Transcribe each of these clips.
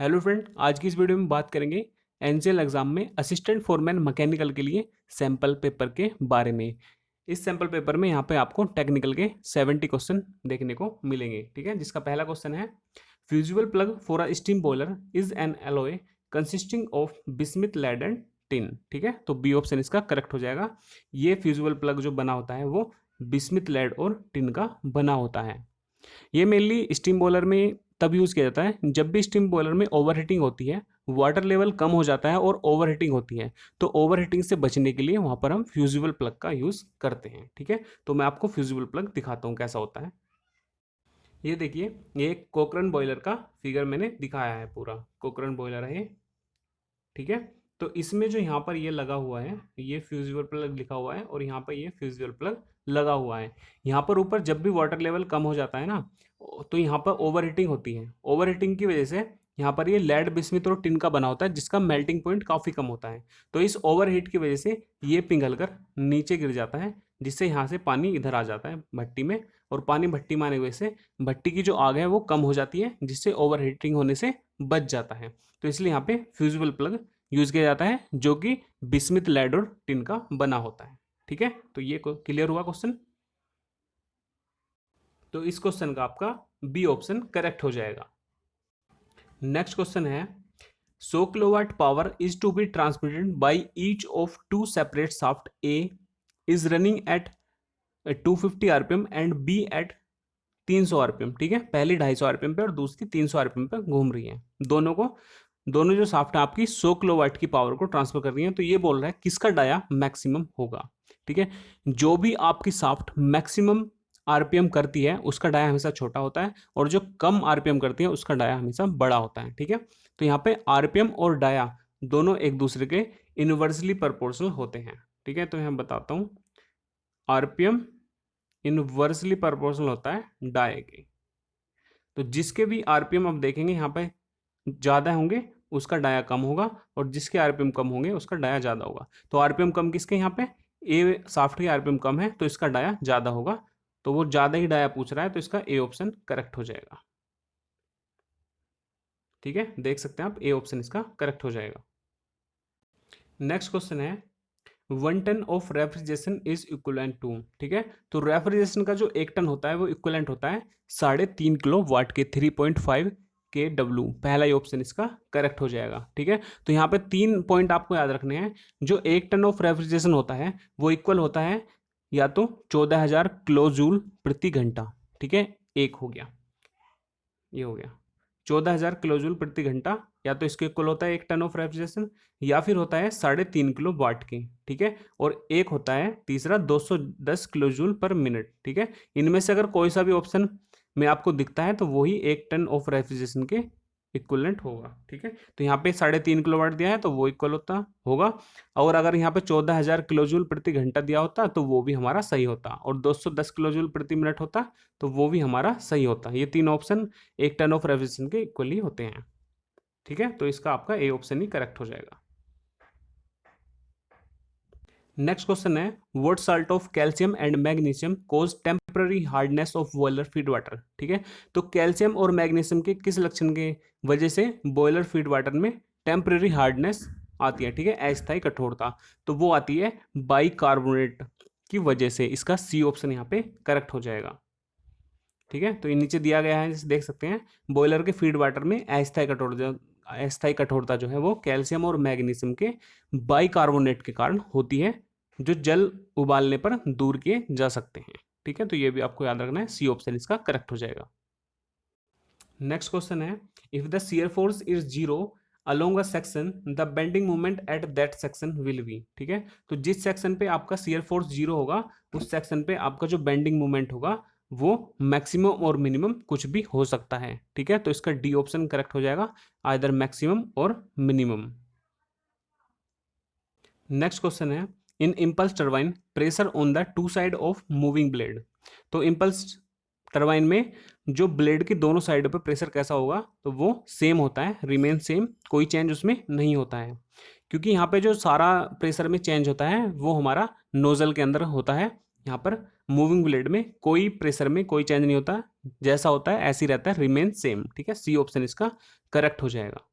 Hello friend, आज की इस वीडियो में बात करेंगे एनसीएल एग्जाम में असिस्टेंट फोरमैन मैकेनिकल के लिए सैंपल पेपर के बारे में। इस सैंपल पेपर में यहाँ पे आपको टेक्निकल के 70 क्वेश्चन देखने को मिलेंगे। ठीक है, जिसका पहला क्वेश्चन है fusible plug for a steam boiler is an alloy consisting of bismuth lead and tin. ठीक है, तो बी ऑप्शन इसका करेक्ट हो जाएगा। ये फ्यूजिबल प्लग जो बना होता है वो बिस्मिथ लेड और टिन का बना होता है। ये मेनली स्टीम बॉयलर में तब यूज़ किया जाता है जब भी स्टीम बॉयलर में ओवर हीटिंग होती है, वाटर लेवल कम हो जाता है और ओवर हीटिंग होती है। तो ओवर हीटिंग से बचने के लिए वहाँ पर हम फ्यूजिबल प्लग का यूज़ करते हैं। ठीक है, तो मैं आपको फ्यूजिबल प्लग दिखाता हूँ कैसा होता है। ये देखिए, ये एक कोकरन बॉयलर का फिगर मैंने दिखाया है। पूरा कोकरन बॉयलर है ये। ठीक है, तो इसमें जो यहाँ पर ये लगा हुआ है, ये फ्यूजिबल प्लग लिखा हुआ है और यहाँ पर ये फ्यूजिबल प्लग लगा हुआ है। यहाँ पर ऊपर जब भी वाटर लेवल कम हो जाता है ना, तो यहाँ पर ओवर हीटिंग होती है। ओवर हीटिंग की वजह से यहाँ पर ये लेड बिस्मिथ और टिन का बना होता है, जिसका मेल्टिंग पॉइंट काफ़ी कम होता है। तो इस ओवर हीट की वजह से ये पिघल कर नीचे गिर जाता है, जिससे यहाँ से पानी इधर आ जाता है भट्टी में। और पानी भट्टी में आने की वजह से भट्टी की जो आग है वो कम हो जाती है, जिससे ओवर हीटिंग होने से बच जाता है। तो इसलिए यहाँ पे फ्यूजिबल प्लग यूज किया जाता है, जो कि बिस्मिथ लेड और टिन का बना होता है। ठीक है, तो ये क्लियर हुआ क्वेश्चन। तो इस क्वेश्चन का आपका बी ऑप्शन करेक्ट हो जाएगा। नेक्स्ट क्वेश्चन है so kilowatt power is to be transmitted by each of two separate shaft A is running at 250 RPM and B at 300 RPM. ठीक है, पहली 250 आरपीएम पे और दूसरी 300 आरपीएम पे घूम रही है। दोनों जो शाफ्ट है आपकी 100 किलोवाट की पावर को ट्रांसफर कर रही है। तो ये बोल रहा है किसका डाया मैक्सिमम होगा। ठीक है, जो भी आपकी शाफ्ट मैक्सिमम आरपीएम करती है उसका डाया हमेशा छोटा होता है, और जो कम आरपीएम करती है उसका डाया हमेशा बड़ा होता है। ठीक है, तो यहाँ पे आरपीएम और डाया दोनों एक दूसरे के इनवर्सली प्रोपोर्शनल होते हैं। ठीक है, तो यहाँ बताता हूँ, आरपीएम इनवर्सली प्रोपोर्शनल होता है डाया के। तो जिसके भी आरपीएम आप देखेंगे यहाँ पे ज़्यादा होंगे उसका डाया कम होगा, और जिसके आरपीएम कम होंगे उसका डाया ज़्यादा होगा। तो आरपीएम कम किसके, यहाँ पे ए शाफ्ट की आरपीएम कम है तो इसका डाया ज़्यादा होगा। तो वो ज़्यादा ही डाया पूछ रहा है, तो इसका ए ऑप्शन करेक्ट हो जाएगा। ठीक है, देख सकते हैं आप, ए ऑप्शन इसका करेक्ट हो जाएगा। नेक्स्ट क्वेश्चन है 1 ton of refrigeration is equivalent to. ठीक है, तो रेफ्रिजरेशन का जो 1 टन होता है वो इक्वलेंट होता है 3.5 किलो वाट के, 3.5 के डब्लू। पहला ही ऑप्शन इसका करेक्ट हो जाएगा। ठीक है, तो यहाँ पे 3 पॉइंट आपको याद रखने हैं। जो 1 टन ऑफ रेफ्रिजरेशन होता है वो इक्वल होता है या तो 14,000 किलो जूल प्रति घंटा। ठीक है, एक हो गया, ये हो गया 14,000 किलो जूल प्रति घंटा, या तो इसके इक्वल होता है 1 टन ऑफ रेफ्रिजरेशन, या फिर होता है 3.5 किलो वाट की। ठीक है, और एक होता है तीसरा 210 किलो जूल पर मिनट। ठीक है, इनमें से अगर कोई सा भी ऑप्शन में आपको दिखता है तो वही 1 टन ऑफ रेफ्रिजरेशन के इक्वलेंट होगा। ठीक है, तो यहाँ पे 3.5 किलो वाट दिया है तो वो इक्वल होता होगा, और अगर यहाँ पे 14,000 किलो जूल प्रति घंटा दिया होता तो वो भी हमारा सही होता, और 210 किलो जूल प्रति मिनट होता तो वो भी हमारा सही होता। ये 3 ऑप्शन 1 टन ऑफ रेफ्रिजरेशन के इक्वली होते हैं। ठीक है, तो इसका आपका ए ऑप्शन ही करेक्ट हो जाएगा। नेक्स्ट क्वेश्चन है what salt of calcium and magnesium cause temporary hardness of boiler feed water. ठीक है, तो कैल्शियम और मैग्नीशियम के किस लक्षण के वजह से बॉयलर फीड वाटर में टेम्पररी हार्डनेस आती है। ठीक है, अस्थायी कठोरता, तो वो आती है बाइकार्बोनेट की वजह से। इसका सी ऑप्शन यहाँ पे करेक्ट हो जाएगा। ठीक है, तो ये नीचे दिया गया है, जैसे देख सकते हैं, बॉयलर के फीड वाटर में अस्थायी कठोरता जो है वो कैल्शियम और मैग्नीशियम के बाइकार्बोनेट के कारण होती है, जो जल उबालने पर दूर किए जा सकते हैं। ठीक है, तो ये भी आपको याद रखना है, सी ऑप्शन इसका करेक्ट हो जाएगा। नेक्स्ट क्वेश्चन है if the shear force is zero along a section the bending moment at that section will be. ठीक है, तो जिस सेक्शन पे आपका शियर फोर्स जीरो होगा उस सेक्शन पे आपका जो बेंडिंग मोमेंट होगा वो मैक्सिमम और मिनिमम कुछ भी हो सकता है। ठीक है, तो इसका डी ऑप्शन करेक्ट हो जाएगा, आइदर मैक्सिमम और मिनिमम। नेक्स्ट क्वेश्चन है in impulse turbine pressure on the two side of moving blade. तो इम्पल्स टरबाइन में जो ब्लेड की दोनों साइडों पे प्रेशर कैसा होगा, तो वो सेम होता है, रिमेन सेम, कोई चेंज उसमें नहीं होता है। क्योंकि यहाँ पे जो सारा प्रेशर में चेंज होता है वो हमारा नोजल के अंदर होता है। यहाँ पर मूविंग ब्लेड में कोई प्रेशर में कोई चेंज नहीं होता, जैसा होता है ऐसे ही रहता है, रिमेन सेम। ठीक है, सी ऑप्शन इसका करेक्ट हो जाएगा।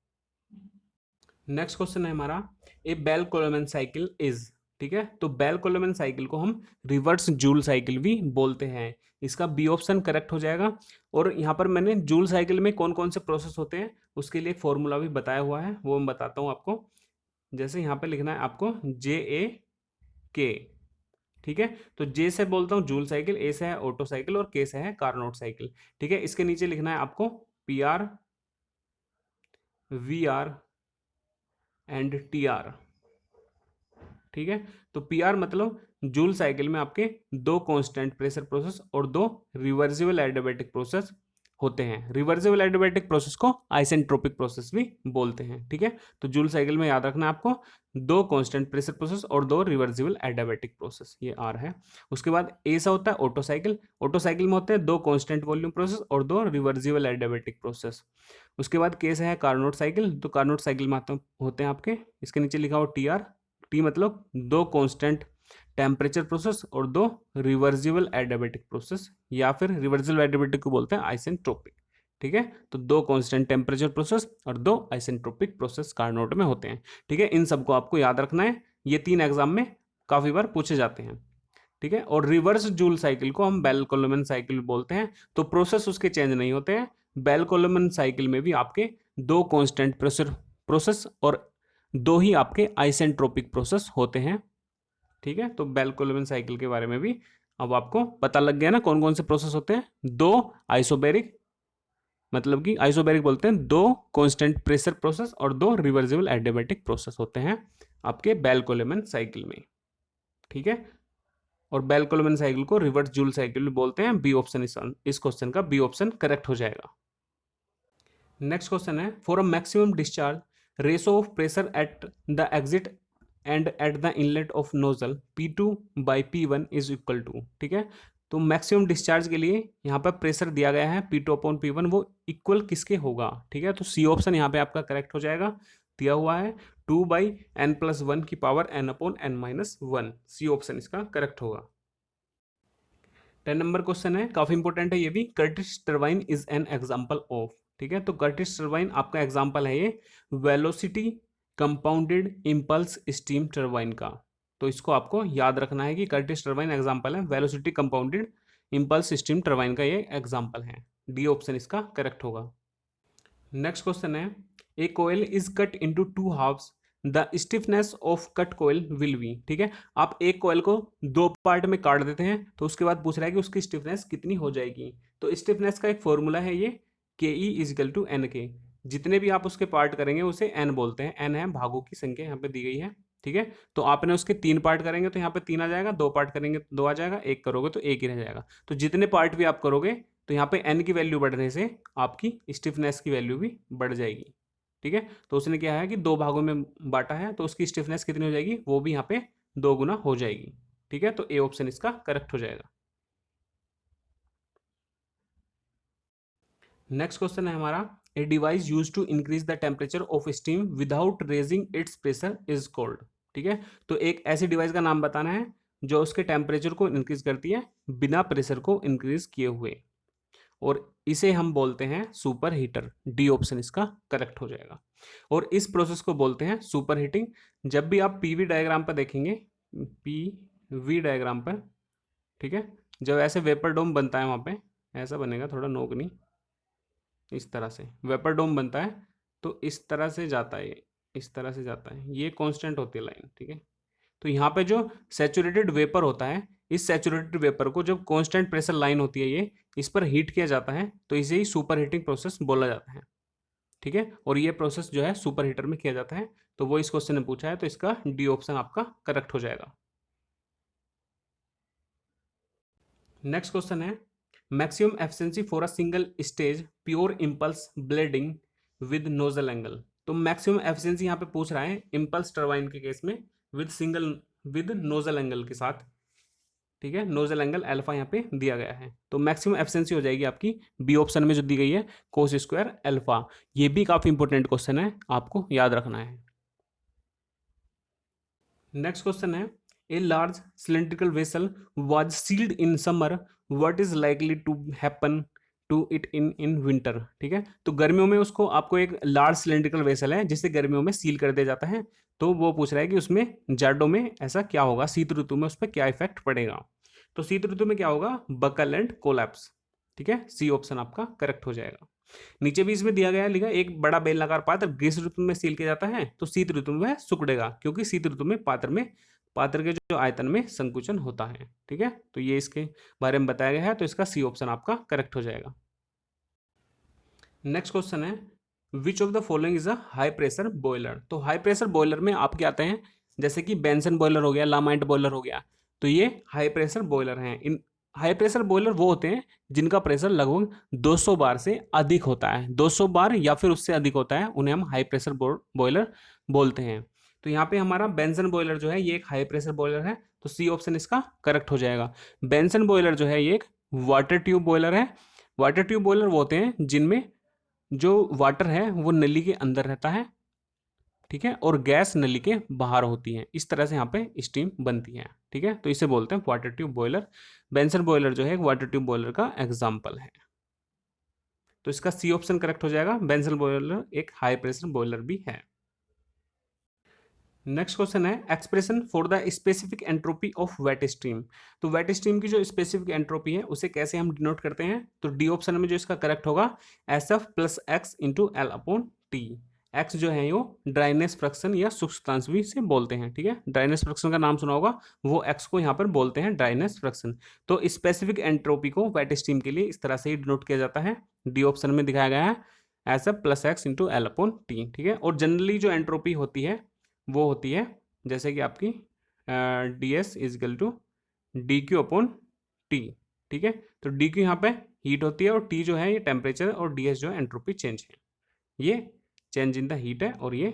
नेक्स्ट क्वेश्चन है हमारा, ए बेल कोलमैन साइकिल इज, ठीक है। तो बेल कोलमैन साइकिल को हम रिवर्स जूल साइकिल भी बोलते हैं। इसका बी ऑप्शन करेक्ट हो जाएगा। और यहाँ पर मैंने जूल साइकिल में कौन कौन से प्रोसेस होते हैं उसके लिए फॉर्मूला भी बताया हुआ है, वो मैं बताता हूँ आपको। जैसे यहाँ पे लिखना है आपको JAK, ठीक है। तो जे से बोलता हूँ जूल साइकिल, ए से है ऑटो साइकिल और के से है कार्नोट साइकिल, ठीक है। इसके नीचे लिखना है आपको PR, VR एंड TR, ठीक है। तो PR मतलब जूल साइकिल में आपके दो कांस्टेंट प्रेशर प्रोसेस और दो रिवर्सिबल एडियाबैटिक प्रोसेस होते हैं। रिवर्सिबल एडियाबैटिक प्रोसेस को आइसेंट्रोपिक प्रोसेस भी बोलते हैं, ठीक है। तो जूल साइकिल में याद रखना है आपको दो कांस्टेंट प्रेशर प्रोसेस और दो रिवर्सिबल एडियाबैटिक प्रोसेस, ये R है। उसके बाद ए सा होता है ऑटो साइकिल। ऑटो साइकिल में होते हैं दो कांस्टेंट वॉल्यूम प्रोसेस और दो रिवर्सिबल एडियाबैटिक प्रोसेस। उसके बाद के से है कार्नोट साइकिल। तो कार्नोट साइकिल में होते हैं आपके, इसके नीचे लिखा हो TR। टी मतलब दो कांस्टेंट टेम्परेचर प्रोसेस और दो रिवर्सिबल एडियाबैटिक प्रोसेस, या फिर रिवर्सिबल एडियाबैटिक को बोलते हैं आइसेंट्रोपिक, ठीक है। तो दो कांस्टेंट टेम्परेचर प्रोसेस और दो आइसेंट्रोपिक प्रोसेस कार्नोट में होते हैं, ठीक है। इन सबको आपको याद रखना है, ये 3 एग्जाम में काफी बार पूछे जाते हैं, ठीक है। और रिवर्स जूल साइकिल को हम बेल कोलमैन साइकिल बोलते हैं। तो प्रोसेस उसके चेंज नहीं होते हैं। बेल कोलमैन साइकिल में भी आपके दो कांस्टेंट प्रेशर प्रोसेस और दो ही आपके आइसेंट्रोपिक प्रोसेस होते हैं, ठीक है। तो बेल कोलमैन साइकिल के बारे में भी अब आपको पता लग गया ना कौन कौन से प्रोसेस होते हैं। दो आइसोबैरिक, मतलब कि आइसोबैरिक बोलते हैं दो कांस्टेंट प्रेशर प्रोसेस और दो रिवर्सिबल एडियाबैटिक प्रोसेस होते हैं आपके बेल कोलमैन साइकिल में, ठीक है। और बेल कोलमैन साइकिल को रिवर्स जूल साइकिल भी बोलते हैं। बी ऑप्शन इस क्वेश्चन का बी ऑप्शन करेक्ट हो जाएगा। नेक्स्ट क्वेश्चन है, for a maximum discharge ratio of pressure at the exit and at the inlet of nozzle P2/P1 is equal to, ठीक है। तो मैक्सिमम डिस्चार्ज के लिए यहाँ पर प्रेशर दिया गया है P2/P1, वो इक्वल किसके होगा, ठीक है। तो सी ऑप्शन यहाँ पे आपका करेक्ट हो जाएगा, दिया हुआ है 2/n+1 की पावर n/n-1, सी ऑप्शन इसका करेक्ट होगा। 10 नंबर क्वेश्चन है, काफी इंपॉर्टेंट है ये भी, Curtis turbine is an example of, ठीक है। तो कर्टिस टरबाइन आपका एग्जांपल है ये velocity compounded impulse steam turbine का। तो इसको आपको याद रखना है कि कर्टिस टरबाइन एग्जांपल है velocity compounded impulse steam turbine का, ये एग्जांपल है। डी ऑप्शन इसका करेक्ट होगा। नेक्स्ट क्वेश्चन है, a coil is cut into two halves, the stiffness of cut coil will be, ठीक है। आप एक कोयल को दो पार्ट में काट देते हैं तो उसके बाद पूछ रहा है कि उसकी स्टिफनेस कितनी हो जाएगी। तो स्टिफनेस का एक फॉर्मूला है ये KE = NK। जितने भी आप उसके पार्ट करेंगे उसे एन बोलते हैं। एन है भागों की संख्या, यहाँ पे दी गई है, ठीक है। तो आपने उसके 3 पार्ट करेंगे तो यहाँ पे 3 आ जाएगा, 2 पार्ट करेंगे तो 2 आ जाएगा, एक करोगे तो एक ही रह जाएगा। तो जितने पार्ट भी आप करोगे तो यहाँ पे एन की वैल्यू बढ़ने से आपकी स्टिफनेस की वैल्यू भी बढ़ जाएगी, ठीक है। तो उसने क्या है कि 2 भागों में बांटा है तो उसकी स्टिफनेस कितनी हो जाएगी, वो भी यहाँ पे 2 गुना हो जाएगी, ठीक है। तो ए ऑप्शन इसका करेक्ट हो जाएगा। नेक्स्ट क्वेश्चन है हमारा, a device use to increase the temperature of steam without raising its pressure is called, ठीक है। तो एक ऐसी डिवाइस का नाम बताना है जो उसके टेम्परेचर को इंक्रीज करती है बिना प्रेशर को इंक्रीज किए हुए, और इसे हम बोलते हैं सुपर हीटर। डी ऑप्शन इसका करेक्ट हो जाएगा। और इस प्रोसेस को बोलते हैं सुपर हीटिंग। जब भी आप पीवी डायग्राम पर देखेंगे, पीवी डायग्राम पर, ठीक है, जब ऐसे वेपर डोम बनता है वहां पे ऐसा बनेगा, थोड़ा नोक नहीं, इस तरह से वेपर डोम बनता है तो इस तरह से जाता है ये, इस तरह से जाता है, ये कांस्टेंट होती है लाइन, ठीक है। तो यहाँ पे जो सैचुरेटेड वेपर होता है, इस सैचुरेटेड वेपर को जब कांस्टेंट प्रेशर लाइन होती है ये, इस पर हीट किया जाता है तो इसे ही सुपर हीटिंग प्रोसेस बोला जाता है, ठीक है। और ये प्रोसेस जो है सुपर हीटर में किया जाता है। तो वो इस क्वेश्चन ने पूछा है, तो इसका डी ऑप्शन आपका करेक्ट हो जाएगा। नेक्स्ट क्वेश्चन है, maximum efficiency for a single stage pure impulse blending with nozzle angle. तो मैक्सिमम एफिशिएंसी यहाँ पे पूछ रहा है इंपल्स टरबाइन के केस में विद नोजल एंगल के साथ, ठीक है। नोजल एंगल अल्फा यहाँ पे दिया गया है, तो मैक्सिमम एफिशिएंसी हो जाएगी आपकी बी ऑप्शन में जो दी गई है कोस स्क्वायर अल्फा। ये भी काफी इंपॉर्टेंट क्वेश्चन है, आपको याद रखना है। नेक्स्ट क्वेश्चन है, a large cylindrical vessel was sealed in summer, what is likely to happen to it in winter. ठीक है, तो गर्मियों में उसको आपको एक लार्ज सिलेंड्रिकल वेसल है जिसे गर्मियों में सील कर दिया जाता है, तो वो पूछ रहा है कि उसमें जाड़ों में ऐसा क्या होगा, शीत ऋतु में उस पर क्या इफेक्ट पड़ेगा। तो शीत ऋतु में क्या होगा, बकल एंड कोलैप्स। ठीक है, सी ऑप्शन आपका करेक्ट हो जाएगा। नीचे भी इसमें दिया गया है, लिखा एक बड़ा बेलनाकार पात्र ग्रीष्म ऋतु में सील किया जाता है तो शीत ऋतु में सिकुड़ेगा, क्योंकि शीत ऋतु में पात्र के जो आयतन में संकुचन होता है। ठीक है, तो ये इसके बारे में बताया गया है, तो इसका सी ऑप्शन आपका करेक्ट हो जाएगा। नेक्स्ट क्वेश्चन है which of the following is a high pressure boiler. तो हाई प्रेशर बॉयलर में आपके आते हैं जैसे कि बेंसन बॉयलर हो गया, लामाइट बॉयलर हो गया, तो ये हाई प्रेशर बॉयलर हैं। इन हाई प्रेशर बॉयलर वो होते हैं जिनका प्रेशर लगभग 200 बार से अधिक होता है, 200 बार या फिर उससे अधिक होता है, उन्हें हम हाई प्रेशर बॉयलर बोलते हैं। तो यहाँ पे हमारा बेंसन बॉयलर जो है ये एक हाई प्रेशर बॉयलर है, तो सी ऑप्शन इसका करेक्ट हो जाएगा। बेंसन बॉयलर जो है ये एक वाटर ट्यूब बॉयलर है। वाटर ट्यूब बॉयलर वो होते हैं जिनमें जो वाटर है वो नली के अंदर रहता है, ठीक है, और गैस नली के बाहर होती है, इस तरह से यहाँ पे स्टीम बनती है। ठीक है, तो इसे बोलते हैं water tube boiler. Benson boiler जो है एक वाटर ट्यूब बॉयलर का एग्जाम्पल है, तो इसका सी ऑप्शन करेक्ट हो जाएगा। बेंसन बॉयलर एक हाई प्रेशर बॉयलर भी है। नेक्स्ट क्वेश्चन है expression for the specific entropy of wet stream. तो वेट स्ट्रीम की जो स्पेसिफिक एंट्रोपी है उसे कैसे हम डिनोट करते हैं, तो डी ऑप्शन में जो इसका करेक्ट होगा SF plus x into L upon T. X जो है वो ड्राइनेस फ्रैक्शन या सूक्ष्मांश भी से बोलते हैं। ठीक है, ड्राइनेस फ्रैक्शन का नाम सुना होगा, वो एक्स को यहाँ पर बोलते हैं ड्राइनेस फ्रैक्शन। तो स्पेसिफिक एंट्रोपी को वेट स्ट्रीम के लिए इस तरह से ही डिनोट किया जाता है, डी ऑप्शन में दिखाया गया है SF plus x into L upon T. ठीक है, और जनरली जो एंट्रोपी होती है वो होती है जैसे कि आपकी DS is equal to DQ upon T. ठीक है, तो DQ यहाँ पे हीट होती है और T जो है ये टेम्परेचर और DS जो है एंट्रोपी चेंज है, ये चेंज इन द हीट है और ये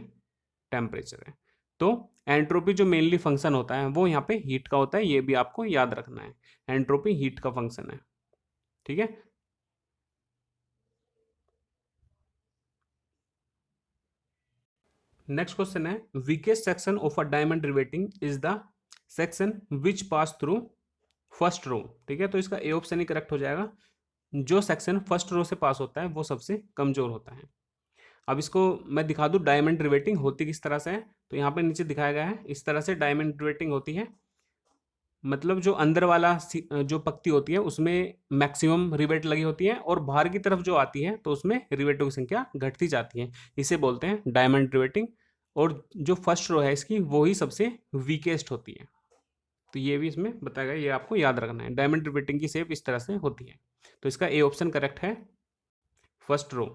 टेम्परेचर है। तो एंट्रोपी जो मेनली फंक्शन होता है वो यहाँ पे हीट का होता है, ये भी आपको याद रखना है, एंट्रोपी हीट का फंक्शन है। ठीक है, नेक्स्ट क्वेश्चन है weakest section of a diamond riveting is the section which pass through first row. ठीक है, तो इसका ए ऑप्शन ही करेक्ट हो जाएगा। जो सेक्शन फर्स्ट रो से पास होता है वो सबसे कमजोर होता है। अब इसको मैं दिखा दूं डायमंड रिवेटिंग होती किस तरह से है, तो यहाँ पे नीचे दिखाया गया है इस तरह से डायमंड रिवेटिंग होती है। मतलब जो अंदर वाला जो पत्ती होती है उसमें मैक्सिमम रिवेट लगी होती है और बाहर की तरफ जो आती है तो उसमें रिवेटों की संख्या घटती जाती है, इसे बोलते हैं डायमंड रिवेटिंग। और जो फर्स्ट रो है इसकी वो ही सबसे वीकेस्ट होती है, तो ये भी इसमें बताया गया, ये आपको याद रखना है। डायमंड रिवेटिंग की शेप इस तरह से होती है, तो इसका ए ऑप्शन करेक्ट है, फर्स्ट रो।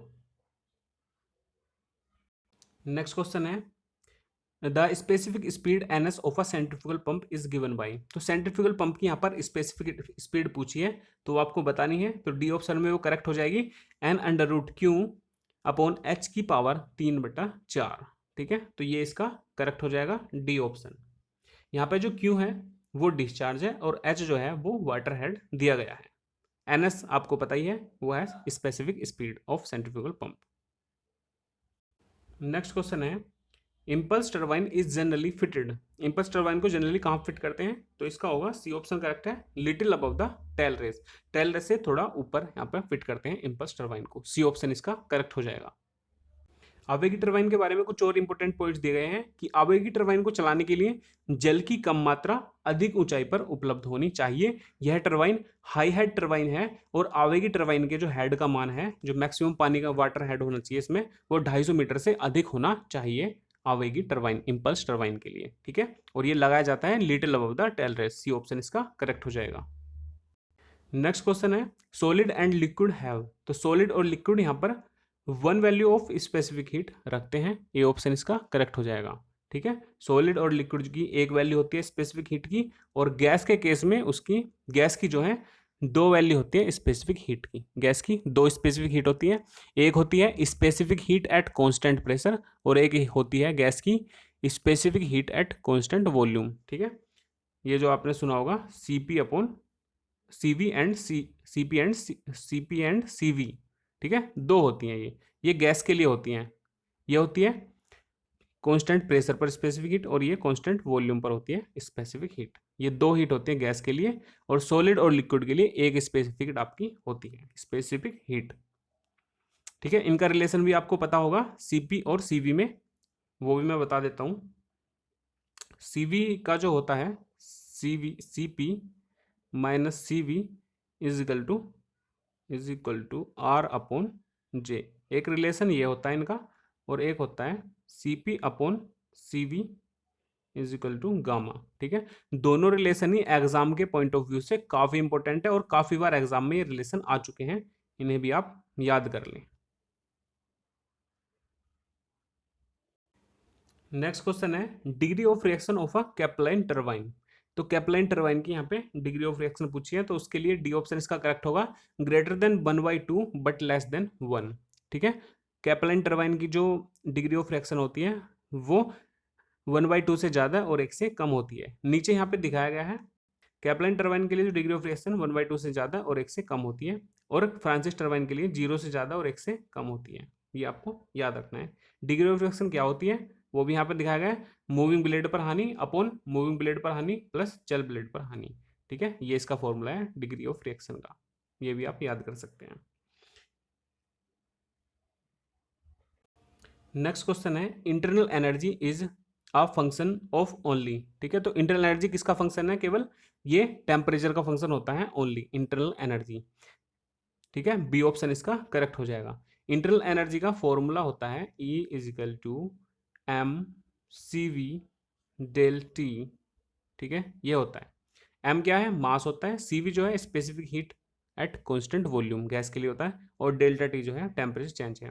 नेक्स्ट क्वेश्चन है the specific speed NS of a centrifugal pump is given by. तो सेंट्रीफ्यूगल पंप की यहाँ पर स्पेसिफिक स्पीड पूछी है तो आपको बतानी है, तो डी ऑप्शन में वो करेक्ट हो जाएगी N√Q अपॉन H की पावर 3/4। ठीक है, तो ये इसका करेक्ट हो जाएगा डी ऑप्शन। यहाँ पे जो Q है वो डिस्चार्ज है और H जो है वो वाटर हेड दिया गया है। NS आपको पता ही है वो है specific speed of centrifugal pump. Next question है impulse turbine is generally fitted. Impulse turbine को जनरली कहाँ फिट करते हैं, तो इसका होगा सी ऑप्शन करेक्ट है, little above the tail race. Tail race से थोड़ा ऊपर यहाँ पर फिट करते हैं इम्पल्स टर्बाइन को, सी ऑप्शन इसका करेक्ट हो जाएगा। आवेगी टरबाइन के बारे में कुछ और इंपॉर्टेंट पॉइंट्स दिए गए हैं कि आवेगी टरबाइन को चलाने के लिए जल की कम मात्रा अधिक ऊंचाई पर उपलब्ध होनी चाहिए। यह टरबाइन हाई हेड टरबाइन है और आवेगी टरबाइन के जो हेड का मान है, जो मैक्सिमम पानी का वाटर हेड होना चाहिए इसमें, वो 250 मीटर से अधिक होना चाहिए आवेगी टरबाइन इम्पल्स टरबाइन के लिए। ठीक है, और ये लगाया जाता है little above the tail race, C option इसका करेक्ट हो जाएगा। नेक्स्ट क्वेश्चन है सॉलिड एंड लिक्विड हैव। तो सॉलिड और लिक्विड यहाँ पर one value of specific heat रखते हैं, ये ऑप्शन इसका करेक्ट हो जाएगा। ठीक है, सॉलिड और लिक्विड की एक वैल्यू होती है स्पेसिफिक हीट की, और गैस के केस में उसकी गैस की जो है 2 वैल्यू होती है स्पेसिफिक हीट की। गैस की 2 स्पेसिफिक हीट होती है, एक होती है specific heat at constant pressure और एक होती है गैस की specific heat at constant volume. ठीक है, ये जो आपने सुना होगा CP upon CV and CP and CV। ठीक है, 2 होती हैं ये गैस के लिए होती हैं, ये होती है कांस्टेंट प्रेशर पर स्पेसिफिक हीट और ये कांस्टेंट वॉल्यूम पर होती है स्पेसिफिक हीट। ये दो हीट होती है गैस के लिए, और सॉलिड और लिक्विड के लिए एक स्पेसिफिक हीट आपकी होती है, स्पेसिफिक हीट। ठीक है, इनका रिलेशन भी आपको पता होगा सीपी और सीवी में, वो भी मैं बता देता हूं। सीवी का जो होता है CP minus CV is equal to R upon J, एक रिलेशन ये होता है इनका, और एक होता है CP upon CV is equal to gamma. ठीक है, दोनों रिलेशन ही एग्जाम के पॉइंट ऑफ व्यू से काफी इंपॉर्टेंट है, और काफी बार एग्जाम में ये रिलेशन आ चुके हैं, इन्हें भी आप याद कर लें। नेक्स्ट क्वेश्चन है degree of reaction of a Kaplan turbine. तो कैपलाइन टरबाइन की यहाँ पे डिग्री ऑफ रिएक्शन पूछी है, तो उसके लिए डी ऑप्शन इसका करेक्ट होगा, greater than 1/2 but less than 1। ठीक है, कैपलाइन टरबाइन की जो डिग्री ऑफ रिएक्शन होती है वो 1/2 से ज्यादा और 1 से कम होती है। नीचे यहाँ पे दिखाया गया है कैपलाइन टरबाइन के लिए जो डिग्री ऑफ रिएक्शन 1/2 से ज्यादा और 1 से कम होती है, और फ्रांसिस टरबाइन के लिए 0 से ज्यादा और 1 से कम होती है। ये आपको याद रखना है। डिग्री ऑफ रिएक्शन क्या होती है वो भी यहाँ पे दिखाया गया है, मूविंग ब्लेड पर हानि अपॉन मूविंग ब्लेड पर हानि प्लस चल ब्लेड पर हानि। ठीक है, ये इसका फॉर्मूला है डिग्री ऑफ रिएक्शन का, ये भी आप याद कर सकते हैं। नेक्स्ट क्वेश्चन है internal energy is a function of only. ठीक है, तो इंटरनल एनर्जी किसका फंक्शन है, केवल ये टेम्परेचर का फंक्शन होता है ओनली इंटरनल एनर्जी। ठीक है, बी ऑप्शन इसका करेक्ट हो जाएगा। इंटरनल एनर्जी का फॉर्मूला होता है E is equal to M C V del T. ठीक है, ये होता है, एम क्या है, मास होता है, सी वी जो है specific heat at constant volume gas के लिए होता है, और डेल्टा टी जो है टेम्परेचर चेंज है।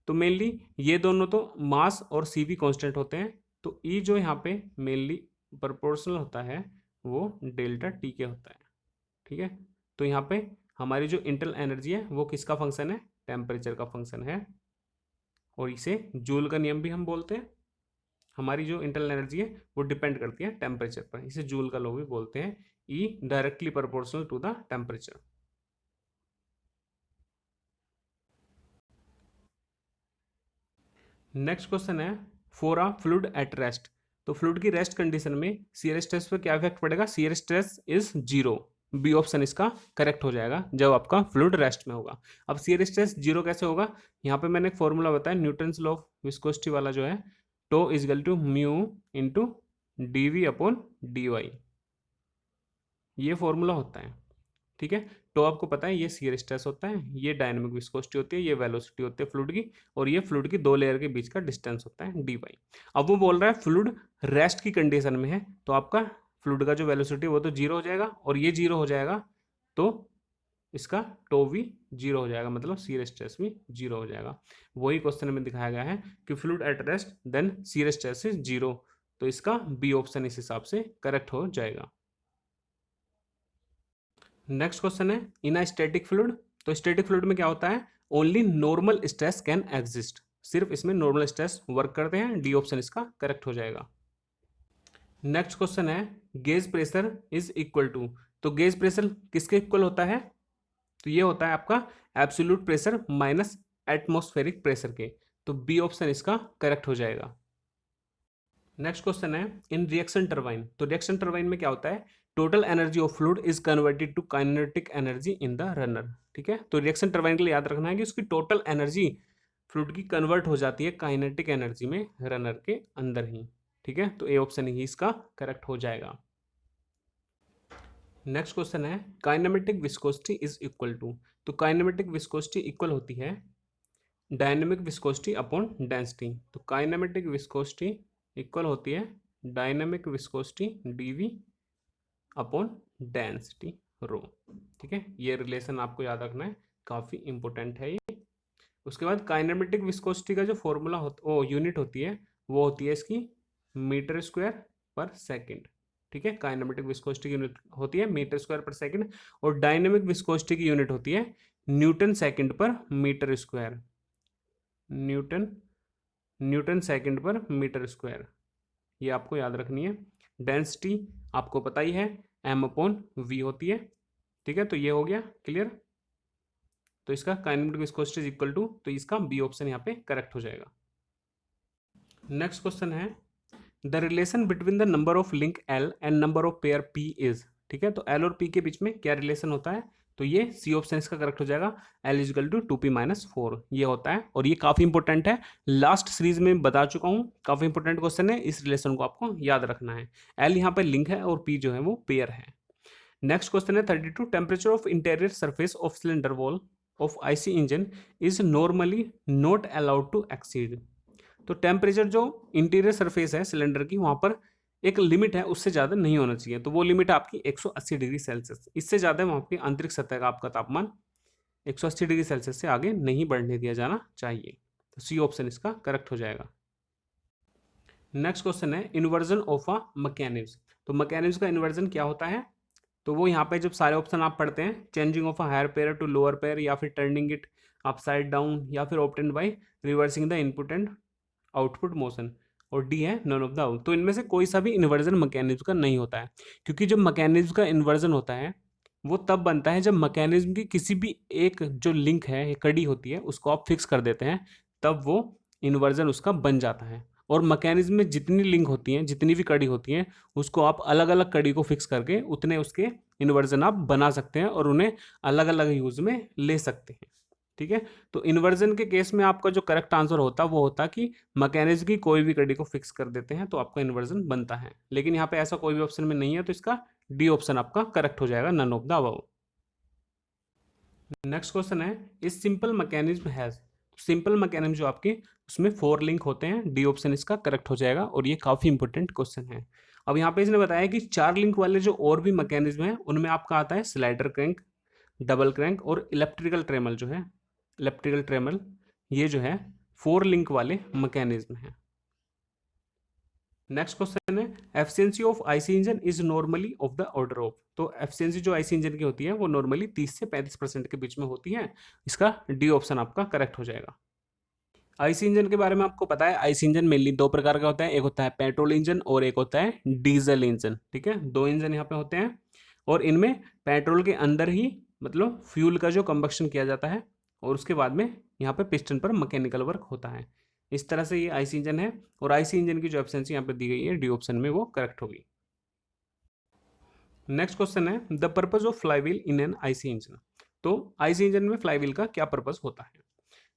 तो मेनली ये दोनों तो मास और सी वी कॉन्स्टेंट होते हैं, तो ई जो यहाँ पे मेनली प्रोपोर्शनल होता है वो डेल्टा टी के होता है। ठीक है, तो यहाँ पे हमारी जो इंटरनल एनर्जी है वो किसका फंक्शन है, टेम्परेचर का फंक्शन है, और इसे जूल का नियम भी हम बोलते हैं। हमारी जो इंटरनल एनर्जी है वो डिपेंड करती है टेम्परेचर पर, इसे जूल का लॉ भी बोलते हैं, E directly proportional to the temperature. Next question है for a fluid at rest. तो फ्लूइड की रेस्ट कंडीशन में शियर स्ट्रेस पर क्या इफेक्ट पड़ेगा, shear stress is 0। B option इसका करेक्ट हो जाएगा जब आपका फ्लूइड रेस्ट में होगा। अब शियर स्ट्रेस 0 कैसे होगा, यहाँ पे मैंने एक फॉर्मूला बताया न्यूटन्स लॉ ऑफ विस्कोसिटी वाला जो है, tau is equal to mu into D V upon D Y, ये फॉर्मूला होता है। ठीक है, तो आपको पता है ये शियर स्ट्रेस होता है, ये डायनेमिक विस्कोसिटी होती है, ये वेलोसिटी होती है फ्लूइड की, और ये फ्लूइड की दो लेयर के बीच का डिस्टेंस होता है डी वाई। अब वो बोल रहा है फ्लूइड रेस्ट की कंडीशन में है, तो आपका फ्लूइड का जो वेलोसिटी वो तो 0 हो जाएगा, और ये 0 हो जाएगा, तो इसका टो भी 0 हो जाएगा, मतलब शियर स्ट्रेस भी 0 हो जाएगा। वही क्वेश्चन में दिखाया गया है कि fluid at rest then shear stress is 0, तो इसका बी ऑप्शन इस हिसाब से करेक्ट हो जाएगा। नेक्स्ट क्वेश्चन है इन अ स्टैटिक फ्लूइड। तो स्टैटिक फ्लूइड में क्या होता है, only normal stress can exist, सिर्फ इसमें नॉर्मल स्ट्रेस वर्क करते हैं, डी ऑप्शन इसका करेक्ट हो जाएगा। नेक्स्ट क्वेश्चन है gauge pressure is equal to. तो गेज प्रेशर किसके इक्वल होता है, तो ये होता है आपका absolute pressure minus atmospheric pressure के, तो बी ऑप्शन इसका करेक्ट हो जाएगा। नेक्स्ट क्वेश्चन है इन रिएक्शन टरबाइन। तो रिएक्शन टरबाइन में क्या होता है, total energy of fluid is converted to kinetic energy in the runner. ठीक है, तो रिएक्शन टरबाइन के लिए याद रखना है कि उसकी टोटल एनर्जी फ्लूइड की कन्वर्ट हो जाती है काइनेटिक एनर्जी में रनर के अंदर ही। ठीक है, तो ए ऑप्शन ही इसका करेक्ट हो जाएगा। नेक्स्ट क्वेश्चन है kinematic viscosity is equal to. तो काइनेमेटिक विस्कोसिटी इक्वल होती है डायनेमिक विस्कोसिटी अपॉन डेंसिटी। तो काइनेमेटिक विस्कोसिटी इक्वल होती है dynamic viscosity DV upon density rho. ठीक है, ये रिलेशन आपको याद रखना है, काफी इंपॉर्टेंट है ये। उसके बाद काइनेमेटिक विस्कोसिटी का जो फॉर्मूला वो यूनिट होती है वो होती है इसकी मीटर स्क्वायर पर सेकंड। ठीक है, काइनेमेटिक विस्कोसिटी की यूनिट होती है मीटर स्क्वायर पर सेकंड, और डायनेमिक विस्कोसिटी की यूनिट होती है newton second per metre square, newton newton second per metre square, ये आपको याद रखनी है। डेंसिटी आपको पता ही है एम अपॉन वी होती है। ठीक है, तो ये हो गया क्लियर। तो इसका kinematic viscosity is equal to, तो इसका बी ऑप्शन यहाँ पे करेक्ट हो जाएगा। नेक्स्ट क्वेश्चन है the relation between the number of link L and number of pair P is, ठीक है, तो एल और पी के बीच में क्या रिलेशन होता है, तो ये सी ऑप्शन इसका करेक्ट हो जाएगा, एल इजिकल टू 2p-4 ये होता है। और ये काफी इंपॉर्टेंट है, लास्ट सीरीज में बता चुका हूं, काफी इंपॉर्टेंट क्वेश्चन है, इस रिलेशन को आपको याद रखना है। एल यहाँ पे लिंक है और पी जो है वो पेयर है। नेक्स्ट क्वेश्चन है 32, temperature of interior surface of cylinder wall of IC engine is normally not allowed to exceed. तो टेम्परेचर जो इंटीरियर सरफेस है सिलेंडर की, वहां पर एक लिमिट है, उससे ज़्यादा नहीं होना चाहिए। तो वो लिमिट आपकी 180 डिग्री सेल्सियस, इससे ज़्यादा वहाँ की आंतरिक सतह का आपका तापमान 180 डिग्री सेल्सियस से आगे नहीं बढ़ने दिया जाना चाहिए। तो सी ऑप्शन इसका करेक्ट हो जाएगा। नेक्स्ट क्वेश्चन है इन्वर्जन ऑफ अ मैकेनिज्म। तो मैकेनिज्म का इन्वर्जन क्या होता है, तो वो यहाँ पे जब सारे ऑप्शन आप पढ़ते हैं, changing of a higher pair to lower pair, या फिर टर्निंग इट अपसाइड डाउन, या फिर obtained by reversing the input and output motion, और डी है नन ऑफ द आउट। तो इनमें से कोई सा भी इन्वर्जन मैकेनिज्म का नहीं होता है, क्योंकि जब मैकेनिज्म का इन्वर्जन होता है वो तब बनता है जब मैकेनिज्म की किसी भी एक जो लिंक है, एक कड़ी होती है, उसको आप फिक्स कर देते हैं, तब वो इन्वर्जन उसका बन जाता है। और मैकेनिज्म में जितनी लिंक होती हैं, जितनी भी कड़ी होती हैं, उसको आप अलग अलग कड़ी को फिक्स करके उतने उसके इन्वर्जन आप बना सकते हैं और उन्हें अलग अलग यूज में ले सकते हैं, ठीक है। तो इन्वर्जन के केस में आपका जो करेक्ट आंसर होता है वो होता कि मैकेनिज्म की कोई भी कड़ी को फिक्स कर देते हैं तो आपका इन्वर्जन बनता है, लेकिन यहाँ पे ऐसा कोई भी ऑप्शन में नहीं है, तो इसका डी ऑप्शन आपका करेक्ट हो जाएगा, none of the above. Next question है इस simple mechanism has. Simple mechanism जो आपके उसमें 4 लिंक होते हैं, डी ऑप्शन इसका करेक्ट हो जाएगा, और ये काफी इंपॉर्टेंट क्वेश्चन है। अब यहाँ पे इसने बताया कि 4 लिंक वाले जो और भी मैकेनिज्म है उनमें आपका आता है स्लाइडर क्रैंक, डबल क्रैंक और इलेक्ट्रिकल ट्रेमल जो है, इलेक्ट्रिकल ट्रेमल, ये जो है 4 लिंक वाले मैकेनिज्म है। नेक्स्ट क्वेश्चन है efficiency of IC engine is normally of the order of. तो एफिशिएंसी जो आईसी इंजन की होती है वो नॉर्मली 30 से 35% के बीच में होती है, इसका डी ऑप्शन आपका करेक्ट हो जाएगा। आईसी इंजन के बारे में आपको पता है, आईसी इंजन मेनली 2 प्रकार का होता है, एक होता है पेट्रोल इंजन और एक होता है डीजल इंजन, ठीक है, 2 इंजन यहाँ पे होते हैं, और इनमें पेट्रोल के अंदर ही मतलब फ्यूल का जो कंबक्शन किया जाता है, और उसके बाद में यहाँ पे पिस्टन पर मैकेनिकल वर्क होता है। इस तरह से ये आईसी इंजन है, और आईसी इंजन की जो एफिशिएंसी यहाँ पे दी गई है डी ऑप्शन में वो करेक्ट होगी। नेक्स्ट क्वेश्चन है the purpose of flywheel in an IC engine. तो आईसी इंजन में फ्लाईव्हील का क्या पर्पज होता है,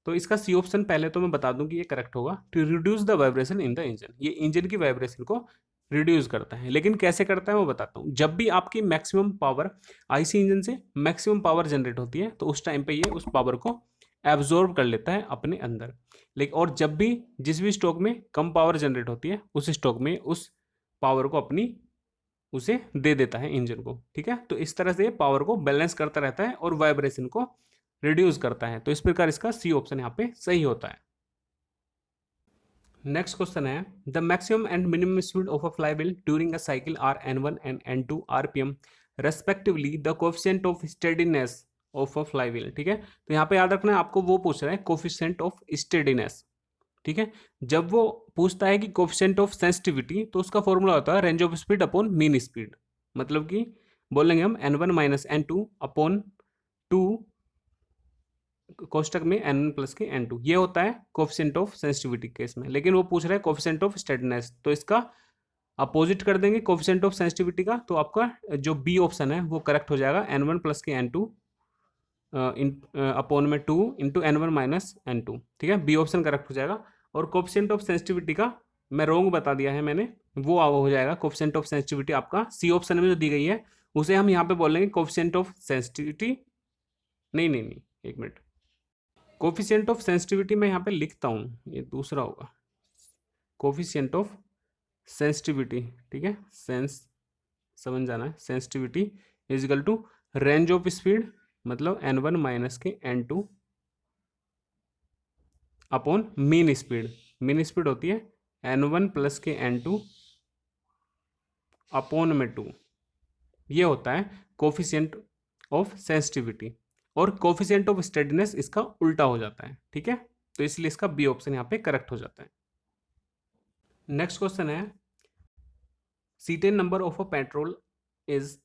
तो इसका सी ऑप्शन पहले तो मैं बता दूं कि ये करेक्ट होगा, to reduce the vibration in the engine. ये इंजन की वाइब्रेशन को रिड्यूस करता है, लेकिन कैसे करता है वो बताता हूँ। जब भी आपकी मैक्सिमम पावर आईसी इंजन से मैक्सिमम पावर जनरेट होती है, तो उस टाइम पे ये उस पावर को एब्जॉर्ब कर लेता है अपने अंदर। लेकिन और जब भी जिस भी स्ट्रोक में कम पावर जनरेट होती है, उस स्ट्रोक में उस पावर को अपनी उसे दे देता है इंजन को, ठीक है। तो इस तरह से पावर को बैलेंस करता रहता है और वाइब्रेशन को रिड्यूस करता है, तो इस प्रकार इसका सी ऑप्शन यहाँ पे सही होता है। नेक्स्ट क्वेश्चन है the maximum and minimum speed of a flywheel during a cycle are N1 and N2 RPM respectively the coefficient of steadiness of a flywheel, ठीक है। तो यहाँ पे याद रखना है आपको, वो पूछ रहा है कोएफिशिएंट ऑफ स्टेडीनेस, ठीक है। जब वो पूछता है कि कोएफिशिएंट ऑफ सेंसिटिविटी, तो उसका फॉर्मूला होता है range of speed upon mean speed, मतलब कि बोलेंगे हम N1 माइनस N2 अपॉन 2 कोष्टक में N1 प्लस के N2, ये होता है कोफिशिएंट ऑफ सेंसिटिविटी केस में। लेकिन वो पूछ रहा है कोफिशिएंट ऑफ स्टेडीनेस, तो इसका अपोजिट कर देंगे कोफिशिएंट ऑफ सेंसिटिविटी का, तो आपका जो बी ऑप्शन है वो करेक्ट हो जाएगा, N1 प्लस के N2 अपॉन में 2 इंटू N1 माइनस N2, ठीक है, बी ऑप्शन करेक्ट हो जाएगा। और कोफिशिएंट ऑफ सेंसिटिविटी का मैं रॉन्ग बता दिया है मैंने, वो हो जाएगा कोफिशिएंट ऑफ सेंसिटिविटी आपका सी ऑप्शन में जो दी गई है उसे हम यहाँ पे बोलेंगे कोफिशिएंट ऑफ सेंसिटिविटी, नहीं नहीं नहीं, एक मिनट, कोफिशिएंट ऑफ सेंसिटिविटी मैं यहाँ पे लिखता हूँ, ये दूसरा होगा, कोफिशिएंट ऑफ सेंसिटिविटी, ठीक है, सेंस समझ जाना है, sensitivity is equal to range of speed, मतलब N1 माइनस के N2 upon mean speed. Mean speed होती है N1 प्लस के N2 अपॉन में 2, ये होता है कोफिशिएंट ऑफ सेंसिटिविटी। और कोफिशिएंट ऑफ स्टेडीनेस इसका उल्टा हो जाता है, ठीक है, तो इसलिए इसका बी ऑप्शन यहाँ पे करेक्ट हो जाता है। नेक्स्ट क्वेश्चन है cetane number of a petrol is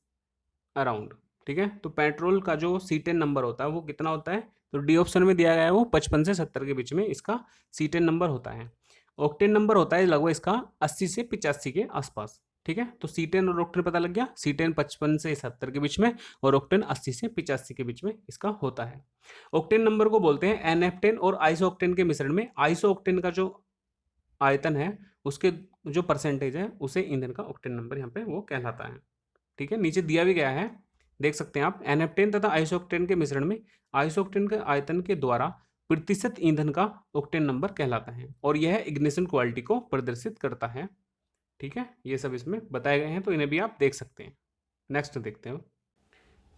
around, ठीक है। तो पेट्रोल का जो सीटेन नंबर होता है वो कितना होता है, तो डी ऑप्शन में दिया गया है वो 55 से 70 के बीच में इसका सीटेन नंबर होता है। ऑक्टेन नंबर होता है लगभग इसका 80 से 85 के आसपास। ठीक है, तो C10 और ऑक्टेन पता लग गया। C10 55 से 70 के बीच में और ऑक्टेन 80 से 85 के बीच में इसका होता है। ऑक्टेन नंबर को बोलते हैं NF10 और आइसोऑक्टेन के मिश्रण में आइसोऑक्टेन का जो आयतन है उसके जो परसेंटेज है उसे ईंधन का ऑक्टेन नंबर यहाँ पे वो कहलाता है। ठीक है, नीचे दिया भी गया है, देख सकते हैं आप। NF10 तथा आइसोऑक्टेन के मिश्रण में आइसोऑक्टेन के आयतन के द्वारा प्रतिशत ईंधन का ऑक्टेन नंबर कहलाता है और यह इग्निशन क्वालिटी को प्रदर्शित करता है। ठीक है, ये सब इसमें बताए गए हैं तो इन्हें भी आप देख सकते हैं। नेक्स्ट देखते हैं।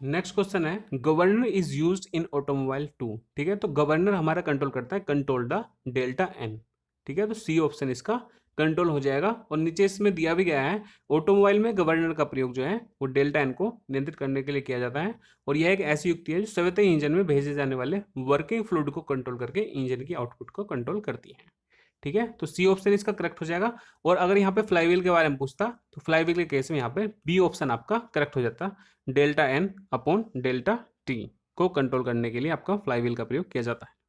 नेक्स्ट क्वेश्चन है governor is used in automobile to. ठीक है, तो गवर्नर हमारा कंट्रोल करता है कंट्रोल द डेल्टा एन। ठीक है, तो सी ऑप्शन इसका कंट्रोल हो जाएगा। और नीचे इसमें दिया भी गया है ऑटोमोबाइल में गवर्नर का प्रयोग जो है वो डेल्टा एन को नियंत्रित करने के लिए किया जाता है और यह एक ऐसी युक्ति है जो सवैतई इंजन में भेजे जाने वाले वर्किंग फ्लूइड को कंट्रोल करके इंजन की आउटपुट को कंट्रोल करती है। ठीक है, तो सी ऑप्शन इसका करेक्ट हो जाएगा। और अगर यहाँ पे फ्लाईव्हील के बारे में पूछता तो फ्लाईव्हील के केस में यहाँ पे बी ऑप्शन आपका करेक्ट हो जाता। Delta N upon delta T को कंट्रोल करने के लिए आपका फ्लाईव्हील का प्रयोग किया जाता है।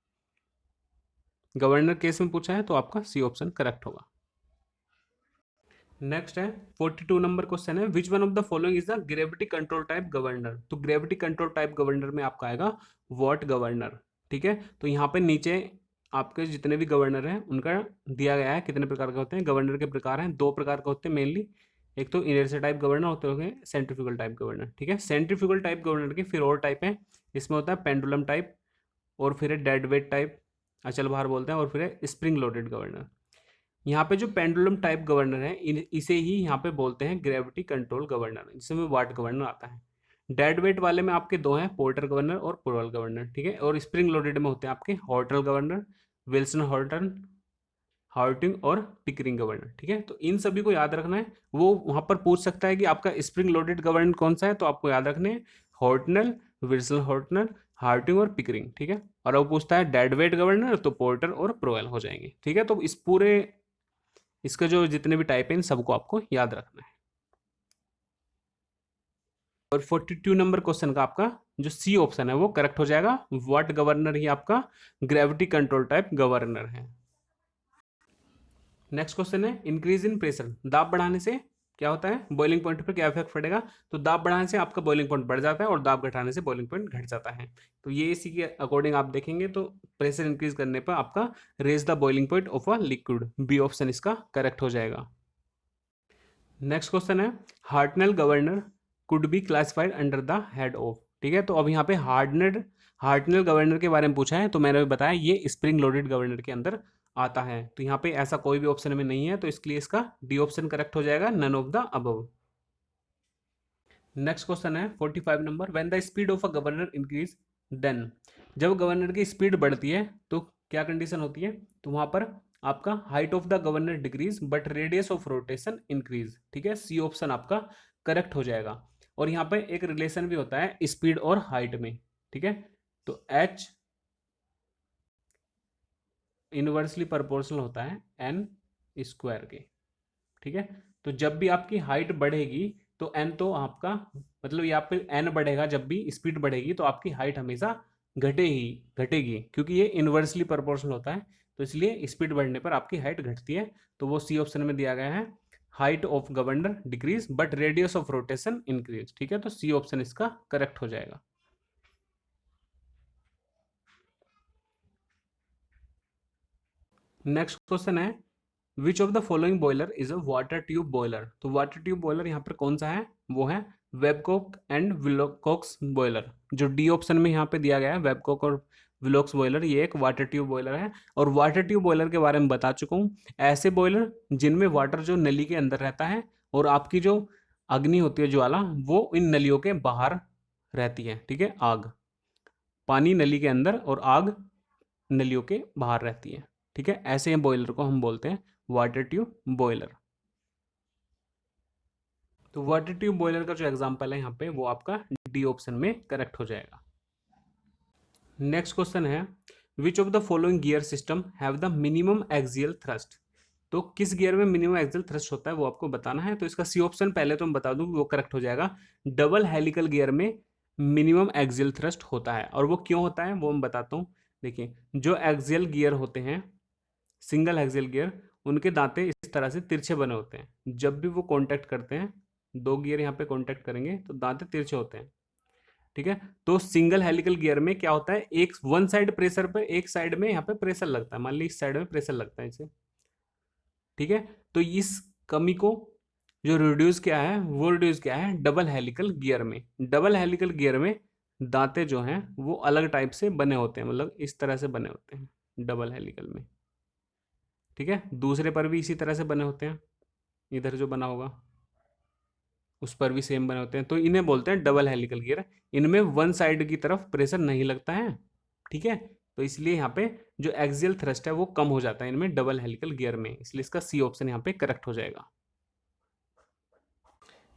गवर्नर केस में पूछा है तो आपका सी ऑप्शन करेक्ट होगा। नेक्स्ट है 42 नंबर क्वेश्चन है which one of the following is the gravity control type governor. तो ग्रेविटी कंट्रोल टाइप गवर्नर में आपका आएगा वॉट गवर्नर। ठीक है, तो यहाँ पे नीचे आपके जितने भी गवर्नर हैं उनका दिया गया है कितने प्रकार के होते हैं। गवर्नर के प्रकार हैं, दो प्रकार के होते हैं मेनली। एक तो इनर्शिया टाइप गवर्नर होते हैं, सेंट्रीफ्यूगल टाइप गवर्नर। ठीक है, सेंट्रीफ्यूगल टाइप गवर्नर के फिर और टाइप है। इसमें होता है पेंडुलम टाइप और फिर है डेड वेट टाइप, अचल भार बोलते हैं, और फिर है स्प्रिंग लोडेड गवर्नर। यहाँ पे जो पेंडुलम टाइप गवर्नर है इसे ही यहाँ पे बोलते हैं ग्रेविटी कंट्रोल गवर्नर, जिसमें वाट गवर्नर आता है। डेड वेट वाले में आपके दो हैं, पोर्टर गवर्नर और पोरल गवर्नर। ठीक है, और स्प्रिंग लोडेड में होते हैं आपके हॉर्टल गवर्नर, विल्सन हॉर्टन, हार्टिंग और पिकरिंग गवर्नर। ठीक है, तो इन सभी को याद रखना है। वो वहां पर पूछ सकता है कि आपका स्प्रिंग लोडेड गवर्नर कौन सा है, तो आपको याद रखने हैं हॉर्टनल, विल्सन हॉर्टनल, हार्टिंग और पिकरिंग। ठीक है, और वो पूछता है डेड वेट गवर्नर तो पोर्टर और प्रोवेल हो जाएंगे। ठीक है, तो इस पूरे इसका जो जितने भी टाइप है इन सबको आपको याद रखना है। और 42 नंबर क्वेश्चन का आपका जो सी ऑप्शन है वो करेक्ट हो जाएगा। व्हाट गवर्नर ही आपका ग्रेविटी कंट्रोल टाइप गवर्नर है। नेक्स्ट क्वेश्चन है इंक्रीज इन प्रेशर। दाब बढ़ाने से क्या होता है, बॉइलिंग पॉइंट पर क्या इफेक्ट पड़ेगा। तो दाब बढ़ाने से आपका बॉइलिंग पॉइंट बढ़ जाता है और दाब घटाने से बॉइलिंग पॉइंट घट जाता है। तो ये इसी के अकॉर्डिंग आप देखेंगे तो प्रेशर इंक्रीज करने पर आपका raise the boiling point of a liquid, B option इसका करेक्ट हो जाएगा। नेक्स्ट क्वेश्चन है Hartnell governor could be classified under the head of. ठीक है, तो अब यहाँ पे हार्टनेल गवर्नर के बारे में पूछा है तो मैंने बताया ये स्प्रिंग लोडेड गवर्नर के अंदर आता है। तो यहाँ पे ऐसा कोई भी ऑप्शन में नहीं है तो इसके लिए इसका डी ऑप्शन करेक्ट हो जाएगा, none of the above. Next question है 45 number when the speed of a governor increase then. जब गवर्नर की स्पीड बढ़ती है तो क्या कंडीशन होती है, तो वहां पर आपका height of the governor decrease but radius of rotation increase. ठीक है, सी ऑप्शन आपका करेक्ट हो जाएगा। और यहाँ पे एक रिलेशन भी होता है स्पीड और हाइट में। ठीक है, तो एच इनवर्सली प्रोपोर्शनल होता है एन स्क्वायर के। ठीक है, तो जब भी आपकी हाइट बढ़ेगी तो एन तो आपका मतलब यहाँ पे एन बढ़ेगा, जब भी स्पीड बढ़ेगी तो आपकी हाइट हमेशा घटेगी क्योंकि ये इनवर्सली प्रोपोर्शनल होता है। तो इसलिए स्पीड बढ़ने पर आपकी हाइट घटती है। तो वो सी ऑप्शन में दिया गया है height of governor decrease but radius of rotation increase. ठीक है, तो सी ऑप्शन इसका करेक्ट हो जाएगा। नेक्स्ट क्वेश्चन है which of the following boiler is a water tube boiler. तो वाटर ट्यूब बॉयलर यहाँ पर कौन सा है, वो है वेबकॉक एंड विलोकॉक्स बॉयलर। जो डी ऑप्शन में यहाँ पे दिया गया है वेबकॉक और विलोक्स बॉयलर, ये एक वाटर ट्यूब बॉयलर है। और वाटर ट्यूब बॉयलर के बारे में बता चुका हूँ, ऐसे बॉयलर जिनमें वाटर जो नली के अंदर रहता है और आपकी जो अग्नि होती है ज्वाला वो इन नलियों के बाहर रहती है। ठीक है, आग, पानी नली के अंदर और आग नलियों के बाहर रहती है। ठीक है, ऐसे बॉयलर को हम बोलते हैं वाटर ट्यूब बॉयलर। तो वाटर ट्यूब बॉयलर का जो एग्जांपल है यहाँ पे वो आपका डी ऑप्शन में करेक्ट हो जाएगा। नेक्स्ट क्वेश्चन है which of the following gear system have the minimum axial thrust. तो किस गियर में मिनिमम एक्सियल थ्रस्ट होता है वो आपको बताना है। तो इसका सी ऑप्शन पहले तो मैं बता दूं वो करेक्ट हो जाएगा। डबल हेलिकल गियर में मिनिमम एक्सियल थ्रस्ट होता है और वो क्यों होता है वो मैं बताता हूँ। देखिए, जो एक्सियल गियर होते हैं सिंगल एक्सियल गियर उनके दांते इस तरह से तिरछे बने होते हैं। जब भी वो कांटेक्ट करते हैं, दो गियर यहाँ पे कांटेक्ट करेंगे तो दांते तिरछे होते हैं। ठीक है, तो सिंगल हेलिकल गियर में क्या होता है, एक वन साइड प्रेशर पे, एक साइड में यहाँ पे प्रेशर लगता है, मान ली इस साइड में प्रेशर लगता है इसे। ठीक है, तो इस कमी को जो रिड्यूस किया है वो रिड्यूस किया है डबल हेलिकल गियर में। डबल हेलिकल गियर में दांते जो हैं वो अलग टाइप से बने होते हैं, मतलब इस तरह से बने होते हैं डबल हेलिकल में। ठीक है, दूसरे पर भी इसी तरह से बने होते हैं, इधर जो बना होगा उस पर भी सेम बने होते हैं, तो इन्हें बोलते हैं डबल हेलिकल गियर। इनमें वन साइड की तरफ प्रेशर नहीं लगता है। ठीक है, तो इसलिए यहाँ पे जो एक्सियल थ्रस्ट है वो कम हो जाता है इनमें डबल हेलिकल गियर में, इसलिए इसका सी ऑप्शन यहाँ पे करेक्ट हो जाएगा।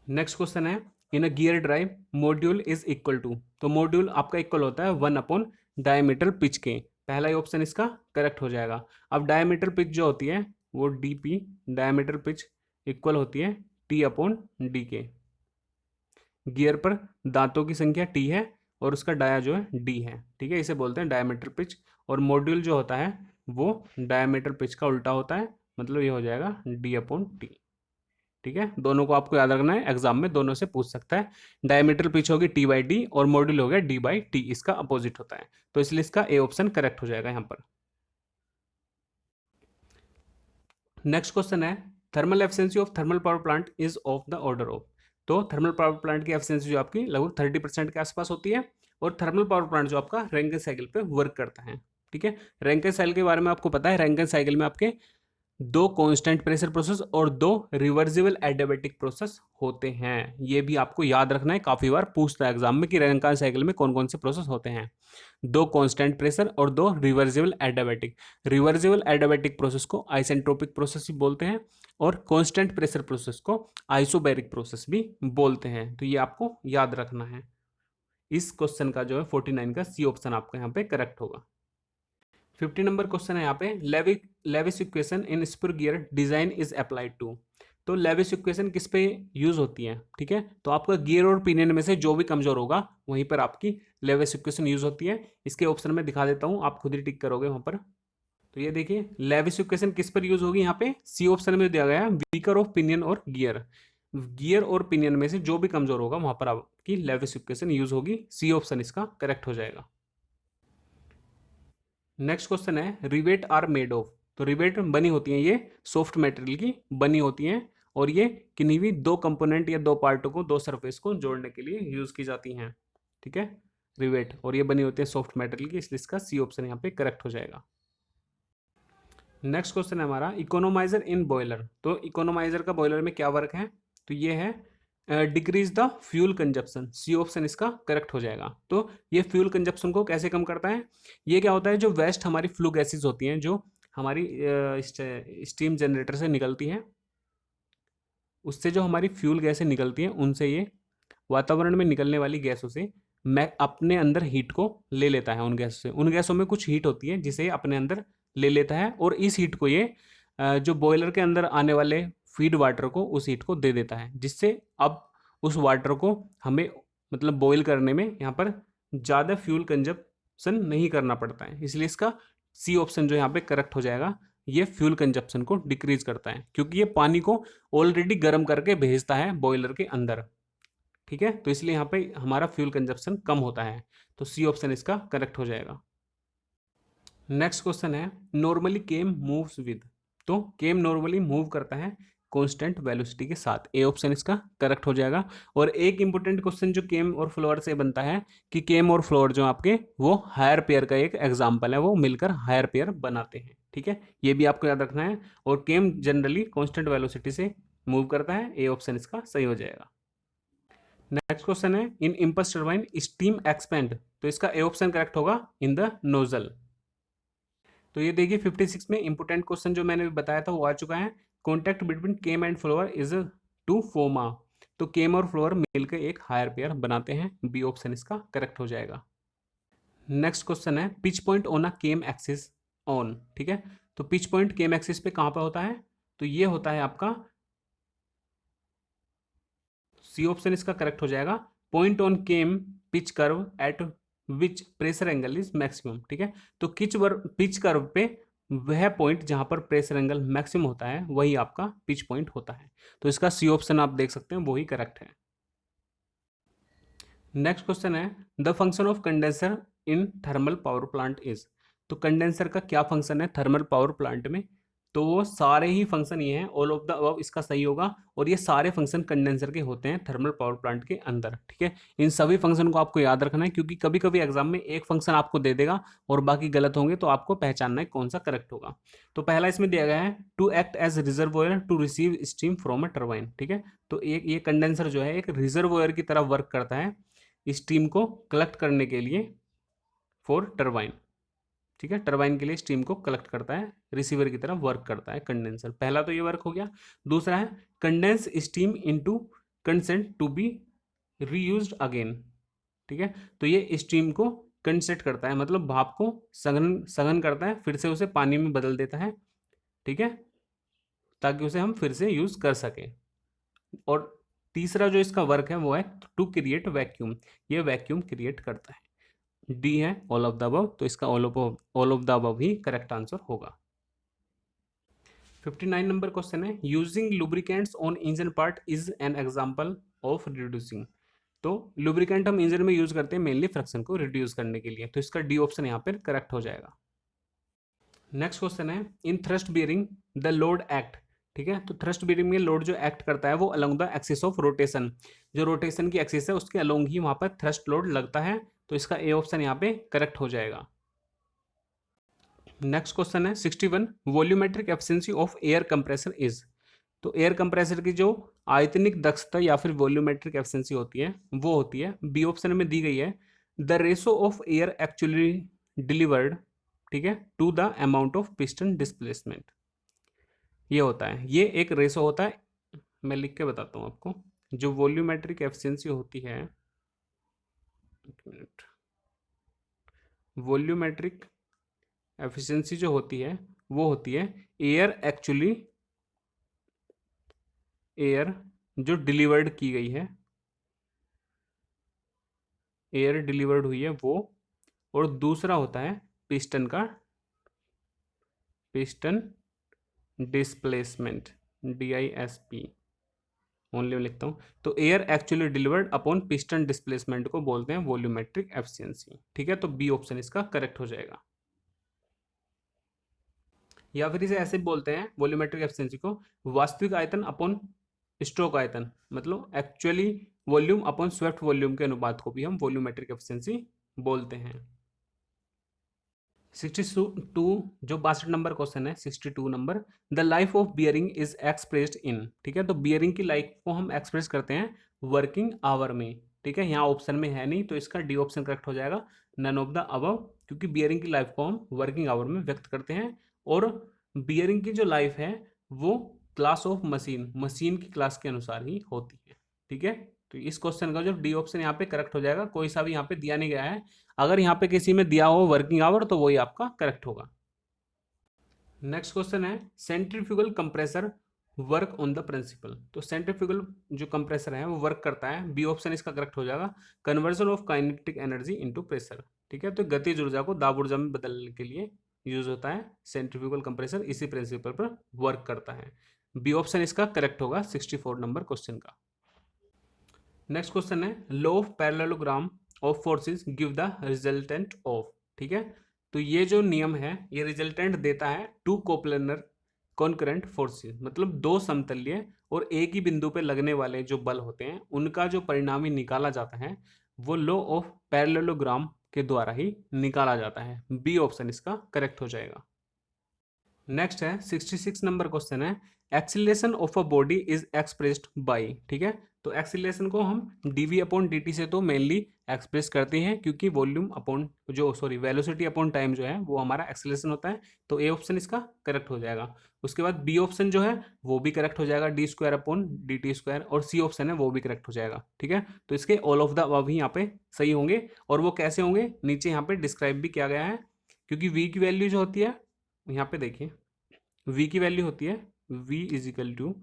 नेक्स्ट क्वेश्चन है, in a gear drive module is equal to, तो मॉड्यूल आपका इक्वल होता है 1 अपॉन डायमीटर पिच के, पहला ही ऑप्शन इसका करेक्ट हो जाएगा। अब डायमीटर पिच जो होती है वो डीपी, डायमीटर पिच इक्वल होती है टी अपॉन डी के। गियर पर दांतों की संख्या टी है और उसका डाया जो है डी है। ठीक है, इसे बोलते हैं डायमीटर पिच। और मॉड्यूल जो होता है वो डायमीटर पिच का उल्टा होता है, मतलब ये हो जाएगा डी अपॉन टी। ठीक है, दोनों को आपको याद रखना है, एग्जाम में दोनों से पूछ सकता है। डायमीटर पिच होगी टी बाई डी और मॉड्यूल हो गया डी बाई टी, इसका अपोजिट होता है, तो इसलिए इसका ए ऑप्शन करेक्ट हो जाएगा यहाँ पर। नेक्स्ट क्वेश्चन है, thermal efficiency of thermal power plant is of the order of, तो थर्मल पावर प्लांट की एफिशिएंसी जो आपकी लगभग 30% के आसपास होती है, और थर्मल पावर प्लांट जो आपका रैंकिन साइकिल पे वर्क करता है। ठीक है, रैंकिन साइकिल के बारे में आपको पता है, रैंकिन साइकिल में आपके दो कांस्टेंट प्रेशर प्रोसेस और दो रिवर्सिबल एडियाबैटिक प्रोसेस होते हैं। ये भी आपको याद रखना है, काफी बार पूछता है एग्जाम में कि रैंकिन साइकिल में कौन कौन से प्रोसेस होते हैं। दो कांस्टेंट प्रेशर और दो reversible adiabatic. Reversible adiabatic process को आइसेंट्रोपिक प्रोसेस भी बोलते हैं, और कांस्टेंट प्रेशर प्रोसेस को आइसोबैरिक प्रोसेस भी बोलते हैं, तो ये आपको याद रखना है। इस क्वेश्चन का जो है 49 का सी ऑप्शन आपका यहाँ पे करेक्ट होगा। 50 नंबर क्वेश्चन है यहाँ पे, Lewis equation in spur gear design is applied to, तो लेविस इक्वेशन किस पे यूज होती है। ठीक है, तो आपका गियर और पिनियन में से जो भी कमजोर होगा वहीं पर आपकी लेविस इक्वेशन यूज होती है। इसके ऑप्शन में दिखा देता हूं, आप खुद ही टिक करोगे वहां पर। तो ये देखिए लेविस इक्वेशन किस पर यूज होगी, यहाँ पे सी ऑप्शन में दिया गया है वीकर ऑफ पिनियन और गियर। गियर और पिनियन में से जो भी कमजोर होगा वहां पर आपकी लेविस इक्वेशन यूज होगी, सी ऑप्शन इसका करेक्ट हो जाएगा। नेक्स्ट क्वेश्चन है, रिवेट आर मेड ऑफ, तो रिवेट बनी होती है ये सॉफ्ट मटेरियल की बनी होती हैं, और ये किन्हीं भी दो कंपोनेंट या दो पार्टों को, दो सरफेस को जोड़ने के लिए यूज की जाती हैं। ठीक है, रिवेट, और ये बनी होती है सॉफ्ट मटेरियल की, इसलिए इसका सी ऑप्शन यहाँ पे करेक्ट हो जाएगा। नेक्स्ट क्वेश्चन है हमारा, इकोनोमाइजर इन बॉयलर, तो इकोनोमाइजर का बॉयलर में क्या वर्क है, तो ये है decrease the fuel consumption, C option इसका करेक्ट हो जाएगा। तो ये फ्यूल कंजप्शन को कैसे कम करता है, ये क्या होता है, जो वेस्ट हमारी फ्लू गैसेज होती हैं जो हमारी स्टीम जनरेटर से निकलती हैं, उससे जो हमारी फ्यूल गैसें निकलती हैं उनसे ये वातावरण में निकलने वाली गैसों से मैं अपने अंदर हीट को ले लेता है। उन गैसों से, उन गैसों में कुछ हीट होती है जिसे अपने अंदर ले लेता है, और इस हीट को ये जो बॉयलर के अंदर आने वाले फीड वाटर को उस हीट को दे देता है, जिससे अब उस वाटर को हमें मतलब बॉयल करने में यहाँ पर ज़्यादा फ्यूल कंजप्शन नहीं करना पड़ता है, इसलिए इसका सी ऑप्शन जो यहाँ पे करेक्ट हो जाएगा। ये फ्यूल कंजप्शन को डिक्रीज करता है, क्योंकि ये पानी को ऑलरेडी गर्म करके भेजता है बॉयलर के अंदर। ठीक है, तो इसलिए यहाँ पे हमारा फ्यूल कंजप्शन कम होता है, तो सी ऑप्शन इसका करेक्ट हो जाएगा। नेक्स्ट क्वेश्चन है, नॉर्मली केम मूव्स विद, तो केम नॉर्मली मूव करता है कांस्टेंट वेलोसिटी के साथ, ए ऑप्शन इसका करेक्ट हो जाएगा। और एक इंपॉर्टेंट क्वेश्चन जो केम और फ्लोअर से बनता है कि केम और फ्लोअर जो आपके वो हायर पेयर का एक एग्जाम्पल है, वो मिलकर हायर पेयर बनाते हैं। ठीक है, ये भी आपको याद रखना है, और केम जनरली कांस्टेंट वेलोसिटी से मूव करता है, ए ऑप्शन इसका सही हो जाएगा। नेक्स्ट क्वेश्चन है, इन इंपल्स टर्बाइन स्टीम एक्सपेंड, तो इसका ए ऑप्शन करेक्ट होगा इन द नोजल। तो ये देखिए 56 में इंपोर्टेंट क्वेश्चन जो मैंने बताया था वो आ चुका है। Contact between cam and follower is टू फोमा, तो केम और फ्लोअर मिलकर एक हायर पेयर बनाते हैं, बी ऑप्शन इसका करेक्ट हो जाएगा। नेक्स्ट क्वेश्चन है, pitch point on a came axis on, ठीक है, तो पिच पॉइंट केम एक्सिस पे कहां पर होता है, तो ये होता है आपका, सी ऑप्शन इसका करेक्ट हो जाएगा, point on came pitch curve at which pressure angle is maximum. ठीक है, तो पिच कर्व पे वह पॉइंट जहां पर प्रेशर एंगल मैक्सिमम होता है वही आपका पिच पॉइंट होता है। तो इसका सी ऑप्शन आप देख सकते हैं, वो ही करेक्ट है। नेक्स्ट क्वेश्चन है the function of condenser in thermal power plant is. तो कंडेंसर का क्या फंक्शन है थर्मल पावर प्लांट में? तो वो सारे ही फंक्शन ये हैं, ऑल ऑफ द अबव इसका सही होगा। और ये सारे फंक्शन कंडेंसर के होते हैं थर्मल पावर प्लांट के अंदर, ठीक है। इन सभी फंक्शन को आपको याद रखना है, क्योंकि कभी कभी एग्जाम में एक फंक्शन आपको दे देगा और बाकी गलत होंगे, तो आपको पहचानना है कौन सा करेक्ट होगा। तो पहला इसमें दिया गया है to act as reservoir to receive steam from a turbine, ठीक है। तो एक ये कंडेंसर जो है एक रिजर्वोयर की तरह वर्क करता है स्टीम को कलेक्ट करने के लिए फॉर टरबाइन, ठीक है। टरबाइन के लिए स्टीम को कलेक्ट करता है, रिसीवर की तरह वर्क करता है कंडेंसर। पहला तो ये वर्क हो गया। दूसरा है condense steam into condensate to be reused again, ठीक है। तो ये स्टीम को कंसेंट करता है, मतलब भाप को सघन सघन करता है, फिर से उसे पानी में बदल देता है, ठीक है, ताकि उसे हम फिर से यूज कर सकें। और तीसरा जो इसका वर्क है वो है टू क्रिएट वैक्यूम, ये वैक्यूम क्रिएट करता है। डी है ऑल ऑफ द अबव, तो इसका all of the above he correct answer होगा। 59 नंबर क्वेश्चन है using lubricants on engine part is an example of reducing. तो लुब्रिकेंट हम इंजन में यूज करते हैं मेनली फ्रिक्शन को रिड्यूस करने के लिए, तो इसका डी ऑप्शन यहाँ पर करेक्ट हो जाएगा। नेक्स्ट क्वेश्चन है in thrust bearing the load act, ठीक है। तो थ्रस्ट बियरिंग में लोड जो एक्ट करता है वो along the axis of rotation, जो रोटेशन की एक्सिस है उसके अलोंग ही वहां पर थ्रस्ट लोड लगता है, तो इसका ए ऑप्शन यहाँ पे करेक्ट हो जाएगा। नेक्स्ट क्वेश्चन है 61 volumetric efficiency of air compressor is. तो एयर कंप्रेसर की जो आयतनिक दक्षता या फिर वॉल्यूमेट्रिक एफिशिएंसी होती है वो होती है, बी ऑप्शन में दी गई है the ratio of air actually delivered, ठीक है, to the amount of piston displacement. ये होता है, ये एक रेशो होता है, मैं लिख के बताता हूँ आपको। जो वॉल्यूमेट्रिक एफिशिएंसी होती है, एक मिनट, वॉल्यूमेट्रिक एफिशिएंसी जो होती है वो होती है एयर एक्चुअली, एयर जो डिलीवर्ड की गई है, एयर डिलीवर्ड हुई है वो, और दूसरा होता है पिस्टन का, पिस्टन डिस्प्लेसमेंट, DISP ओनली मैं लिखता हूँ। तो air actually delivered upon piston displacement को बोलते हैं वॉल्यूमेट्रिक एफिशिएंसी, ठीक है। तो बी ऑप्शन इसका करेक्ट हो जाएगा। या फिर इसे ऐसे बोलते हैं वॉल्यूमेट्रिक एफिशिएंसी को वास्तविक आयतन अपॉन स्ट्रोक आयतन, मतलब actually volume upon swept volume के अनुपात को भी हम वॉल्यूमेट्रिक एफिशिएंसी बोलते हैं। 62 जो 62 नंबर क्वेश्चन है, 62 number the life of bearing is expressed in, ठीक है। तो बियरिंग की लाइफ को हम एक्सप्रेस करते हैं वर्किंग आवर में, ठीक है। यहाँ ऑप्शन में है नहीं, तो इसका डी ऑप्शन करेक्ट हो जाएगा, नन ऑफ द अबव, क्योंकि बियरिंग की लाइफ को हम वर्किंग आवर में व्यक्त करते हैं। और बियरिंग की जो लाइफ है वो क्लास ऑफ मशीन, मशीन की क्लास के अनुसार ही होती है, ठीक है। तो इस क्वेश्चन का जो डी ऑप्शन यहाँ पे करेक्ट हो जाएगा, कोई सा भी यहाँ पे दिया नहीं गया है। अगर यहाँ पे किसी में दिया हो वर्किंग आवर तो वही आपका करेक्ट होगा। नेक्स्ट क्वेश्चन है centrifugal compressor work on the principle. तो सेंट्रीफ्यूगल जो कंप्रेसर है वो वर्क करता है, बी ऑप्शन इसका करेक्ट हो जाएगा, conversion of kinetic energy into pressure, ठीक है। तो गतिज ऊर्जा को दाब ऊर्जा में बदलने के लिए यूज होता है सेंट्रीफ्यूगल कंप्रेसर, इसी प्रिंसिपल पर वर्क करता है। बी ऑप्शन इसका करेक्ट होगा 64 नंबर क्वेश्चन का। नेक्स्ट क्वेश्चन है law of parallelogram of forces give the resultant of, ठीक है। तो ये जो नियम है ये रिजल्टेंट देता है टू कोप्लेनर कॉन्करेंट फोर्सेस, मतलब दो समतलीय और एक ही बिंदु पे लगने वाले जो बल होते हैं उनका जो परिणामी निकाला जाता है वो लॉ ऑफ पैरेललोग्राम के द्वारा ही निकाला जाता है। बी ऑप्शन इसका करेक्ट हो जाएगा। नेक्स्ट है 66 नंबर क्वेश्चन है acceleration of a body is expressed by, ठीक है। तो एक्सीलरेशन को हम dv अपॉन dt से तो मेनली एक्सप्रेस करते हैं, क्योंकि वॉल्यूम अपॉन जो वेलोसिटी अपॉन टाइम जो है वो हमारा एक्सीलरेशन होता है, तो ए ऑप्शन इसका करेक्ट हो जाएगा। उसके बाद बी ऑप्शन जो है वो भी करेक्ट हो जाएगा, D square upon dt square, और सी ऑप्शन है वो भी करेक्ट हो जाएगा, ठीक है। तो इसके ऑल ऑफ द अबव ही यहाँ पे सही होंगे। और वो कैसे होंगे नीचे यहाँ पे डिस्क्राइब भी किया गया है, क्योंकि v की वैल्यू जो होती है यहाँ पे देखिए, v की वैल्यू होती है v is equal to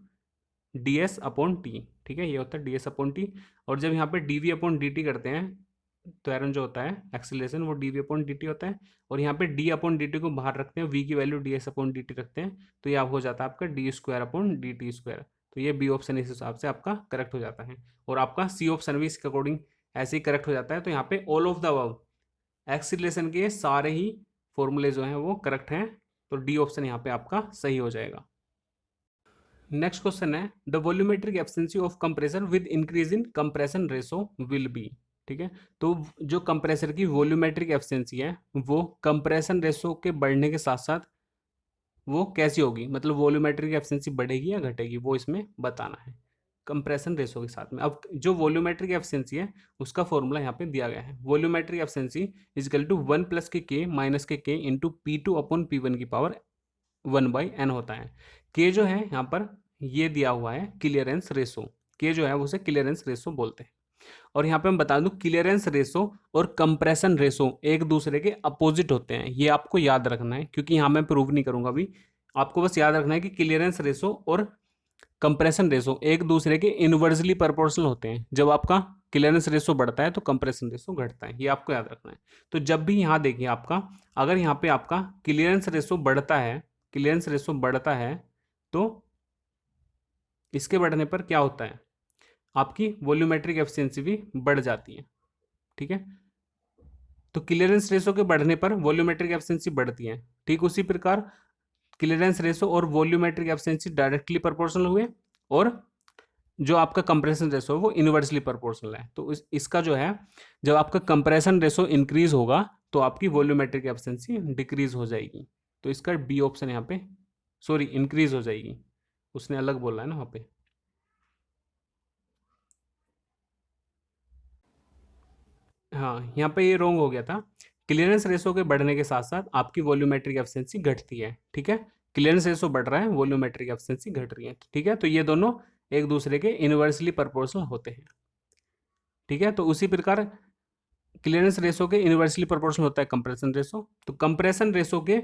D S upon T, ठीक है, ये होता है डी एस अपॉन टी। और जब यहाँ पे D V upon D T करते हैं त्वरण जो होता है एक्सीलरेशन वो D V upon D T होता है, और यहाँ पे डी अपॉन डी टी को बाहर रखते हैं, वी की value D S upon D T रखते हैं, तो ये आप हो जाता है आपका D square upon D T square. तो ये बी ऑप्शन इस हिसाब से आपका करेक्ट हो जाता है, और आपका सी ऑप्शन भी इसके अकॉर्डिंग ऐसे ही करेक्ट हो जाता है। तो यहाँ पे all of the above acceleration के सारे ही फॉर्मूले जो हैं वो करेक्ट हैं, तो डी ऑप्शन यहाँ पे आपका सही हो जाएगा। नेक्स्ट क्वेश्चन है the volumetric efficiency of compressor with increase in compression ratio will be. ठीक है, तो जो कंप्रेसर की वॉल्यूमेट्रिक एफिशिएंसी है वो कंप्रेशन रेशो के बढ़ने के साथ साथ वो कैसी होगी, मतलब वॉल्यूमेट्रिक एफिशिएंसी बढ़ेगी या घटेगी, वो इसमें बताना है कंप्रेशन रेशो के साथ में। अब जो वॉल्यूमेट्रिक एफिशिएंसी है उसका फॉर्मूला यहाँ पे दिया गया है, volumetric efficiency is equal to 1 plus K minus K into P two upon P one की पावर 1/n होता है। के जो है यहाँ पर ये दिया हुआ है क्लियरेंस रेशो, के जो है उसे क्लियरेंस रेशो बोलते हैं। और यहाँ पे मैं बता दूं क्लियरेंस रेशो और कंप्रेशन रेशो एक दूसरे के अपोजिट होते हैं, ये आपको याद रखना है, क्योंकि यहाँ मैं प्रूव नहीं करूंगा अभी। आपको बस याद रखना है कि क्लियरेंस रेशो और कंप्रेशन रेशो एक दूसरे के इनवर्सली प्रोपोर्शनल होते हैं। जब आपका क्लियरेंस रेशो बढ़ता है तो कंप्रेशन रेशो घटता है, ये आपको याद रखना है। तो जब भी यहाँ देखिए आपका, अगर यहाँ पे आपका क्लियरेंस रेशो बढ़ता है, क्लियरेंस रेशो बढ़ता है तो इसके बढ़ने पर क्या होता है, आपकी वॉल्यूमेट्रिक एफिशिएंसी भी बढ़ जाती है। ठीक है, तो क्लियरेंस रेशो के बढ़ने पर वॉल्यूमेट्रिक एफिशिएंसी बढ़ती है। ठीक उसी प्रकार क्लियरेंस रेशो और वॉल्यूमेट्रिक एफिशिएंसी डायरेक्टली प्रोपोर्शनल हुए, और जो आपका कंप्रेशन रेशो है वो इनवर्सली प्रोपोर्शनल है। तो इसका जो है, जब आपका कंप्रेशन रेशो इंक्रीज होगा तो आपकी वॉल्यूमेट्रिक एफिशिएंसी डिक्रीज हो जाएगी। तो इसका बी ऑप्शन यहाँ पे, सॉरी इंक्रीज हो जाएगी, उसने अलग बोला है ना वहाँ पे। हाँ, यहाँ पे ये रॉन्ग हो गया था। क्लियरेंस रेशो के बढ़ने के साथ साथ आपकी वॉल्यूमेट्रिक एफिशिएंसी घटती है। ठीक है, क्लियरेंस रेशो बढ़ रहा है, वॉल्यूमेट्रिक एफिशिएंसी घट रही है। ठीक है, तो ये दोनों एक दूसरे के इनवर्सली प्रोपोर्शनल होते हैं। ठीक है, तो उसी प्रकार क्लियरेंस रेशो के इनवर्सली प्रोपोर्शनल होता है कंप्रेशन रेशो। तो कंप्रेशन रेशो के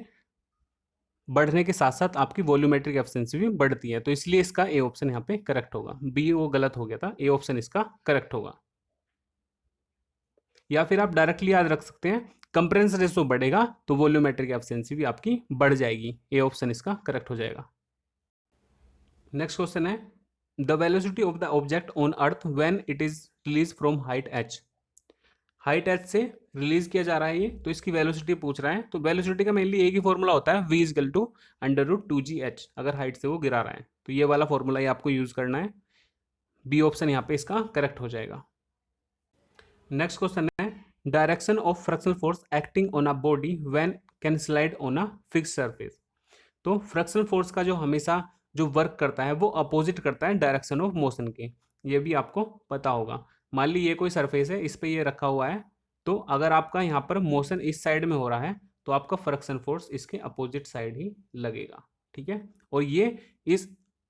बढ़ने के साथ साथ आपकी वॉल्यूमेट्रिक एफिशिएंसी भी बढ़ती है, तो इसलिए इसका ए ऑप्शन यहाँ पे करेक्ट होगा। बी वो गलत हो गया था, ए ऑप्शन इसका करेक्ट होगा। या फिर आप डायरेक्टली याद रख सकते हैं कंप्रेशन रेशो बढ़ेगा तो वॉल्यूमेट्रिक एफिशिएंसी भी आपकी बढ़ जाएगी, ए ऑप्शन इसका करेक्ट हो जाएगा। नेक्स्ट क्वेश्चन है the velocity of the object on earth when it is release from height h। Height h से रिलीज किया जा रहा है ये, तो इसकी वेलोसिटी पूछ रहा है। तो वेलोसिटी का मेनली एक ही फॉर्मूला होता है, v इजकल टू √2gh, अगर हाइट से वो गिरा रहा है तो ये वाला फॉर्मूला ही आपको यूज करना है। बी ऑप्शन यहाँ पे इसका करेक्ट हो जाएगा। नेक्स्ट क्वेश्चन है direction of frictional force acting on a body when can slide on a fixed surface. तो फ्रिक्शनल फोर्स का जो हमेशा जो वर्क करता है वो अपोजिट करता है डायरेक्शन ऑफ मोशन के, ये भी आपको पता होगा। मान ली ये कोई सरफेस है, इस पे ये रखा हुआ है, तो अगर आपका यहाँ पर मोशन इस साइड में हो रहा है तो आपका फ्रिक्शन फोर्स इसके अपोजिट साइड ही लगेगा। ठीक है, और ये इस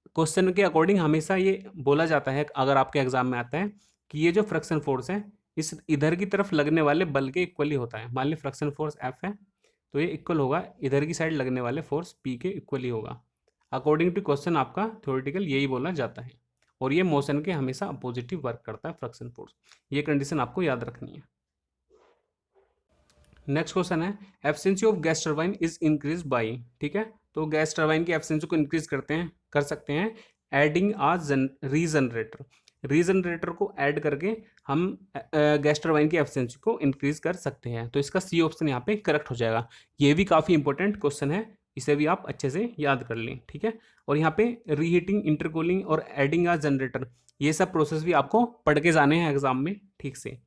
क्वेश्चन के अकॉर्डिंग हमेशा ये बोला जाता है, अगर आपके एग्जाम में आता है कि ये जो फ्रिक्शन फोर्स है इस इधर की तरफ लगने वाले बल के इक्वली होता है। मान ली फ्रिक्शन फोर्स F है तो ये इक्वल होगा इधर की साइड लगने वाले फोर्स P के इक्वली होगा। अकॉर्डिंग टू क्वेश्चन आपका थ्योरेटिकल यही बोला जाता है, और ये मोशन के हमेशा अपोजिटिव वर्क करता है फ्रिक्शन फोर्स। ये कंडीशन आपको याद रखनी है। नेक्स्ट क्वेश्चन है efficiency of gas turbine is increase by. ठीक है, तो गैस टरबाइन की एफिशिएंसी को इंक्रीज कर सकते हैं एडिंग आ रीजनरेटर। रीजनरेटर को ऐड करके हम गैस टरबाइन की एफिशिएंसी को इंक्रीज कर सकते हैं, तो इसका सी ऑप्शन यहाँ पे करेक्ट हो जाएगा। ये भी काफ़ी इंपॉर्टेंट क्वेश्चन है, इसे भी आप अच्छे से याद कर लें। ठीक है, और यहाँ पे रीहीटिंग, इंटरकूलिंग और एडिंग आ जनरेटर, ये सब प्रोसेस भी आपको पढ़ के जाने हैं एग्जाम में ठीक से।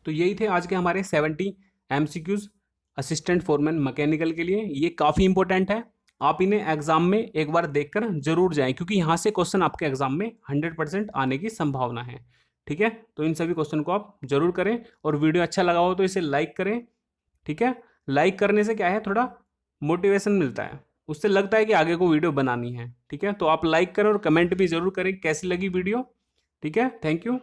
तो यही थे आज के हमारे 70 MCQs असिस्टेंट फोरमैन मैकेनिकल के लिए। ये काफ़ी इंपॉर्टेंट है, आप इन्हें एग्जाम में एक बार देखकर जरूर जाएं, क्योंकि यहाँ से क्वेश्चन आपके एग्जाम में 100% आने की संभावना है। ठीक है, तो इन सभी क्वेश्चन को आप जरूर करें, और वीडियो अच्छा लगा हो तो इसे लाइक करें। ठीक है, लाइक करने से क्या है, थोड़ा मोटिवेशन मिलता है, उससे लगता है कि आगे को वीडियो बनानी है। ठीक है, तो आप लाइक करें और कमेंट भी जरूर करें कैसी लगी वीडियो। ठीक है, थैंक यू।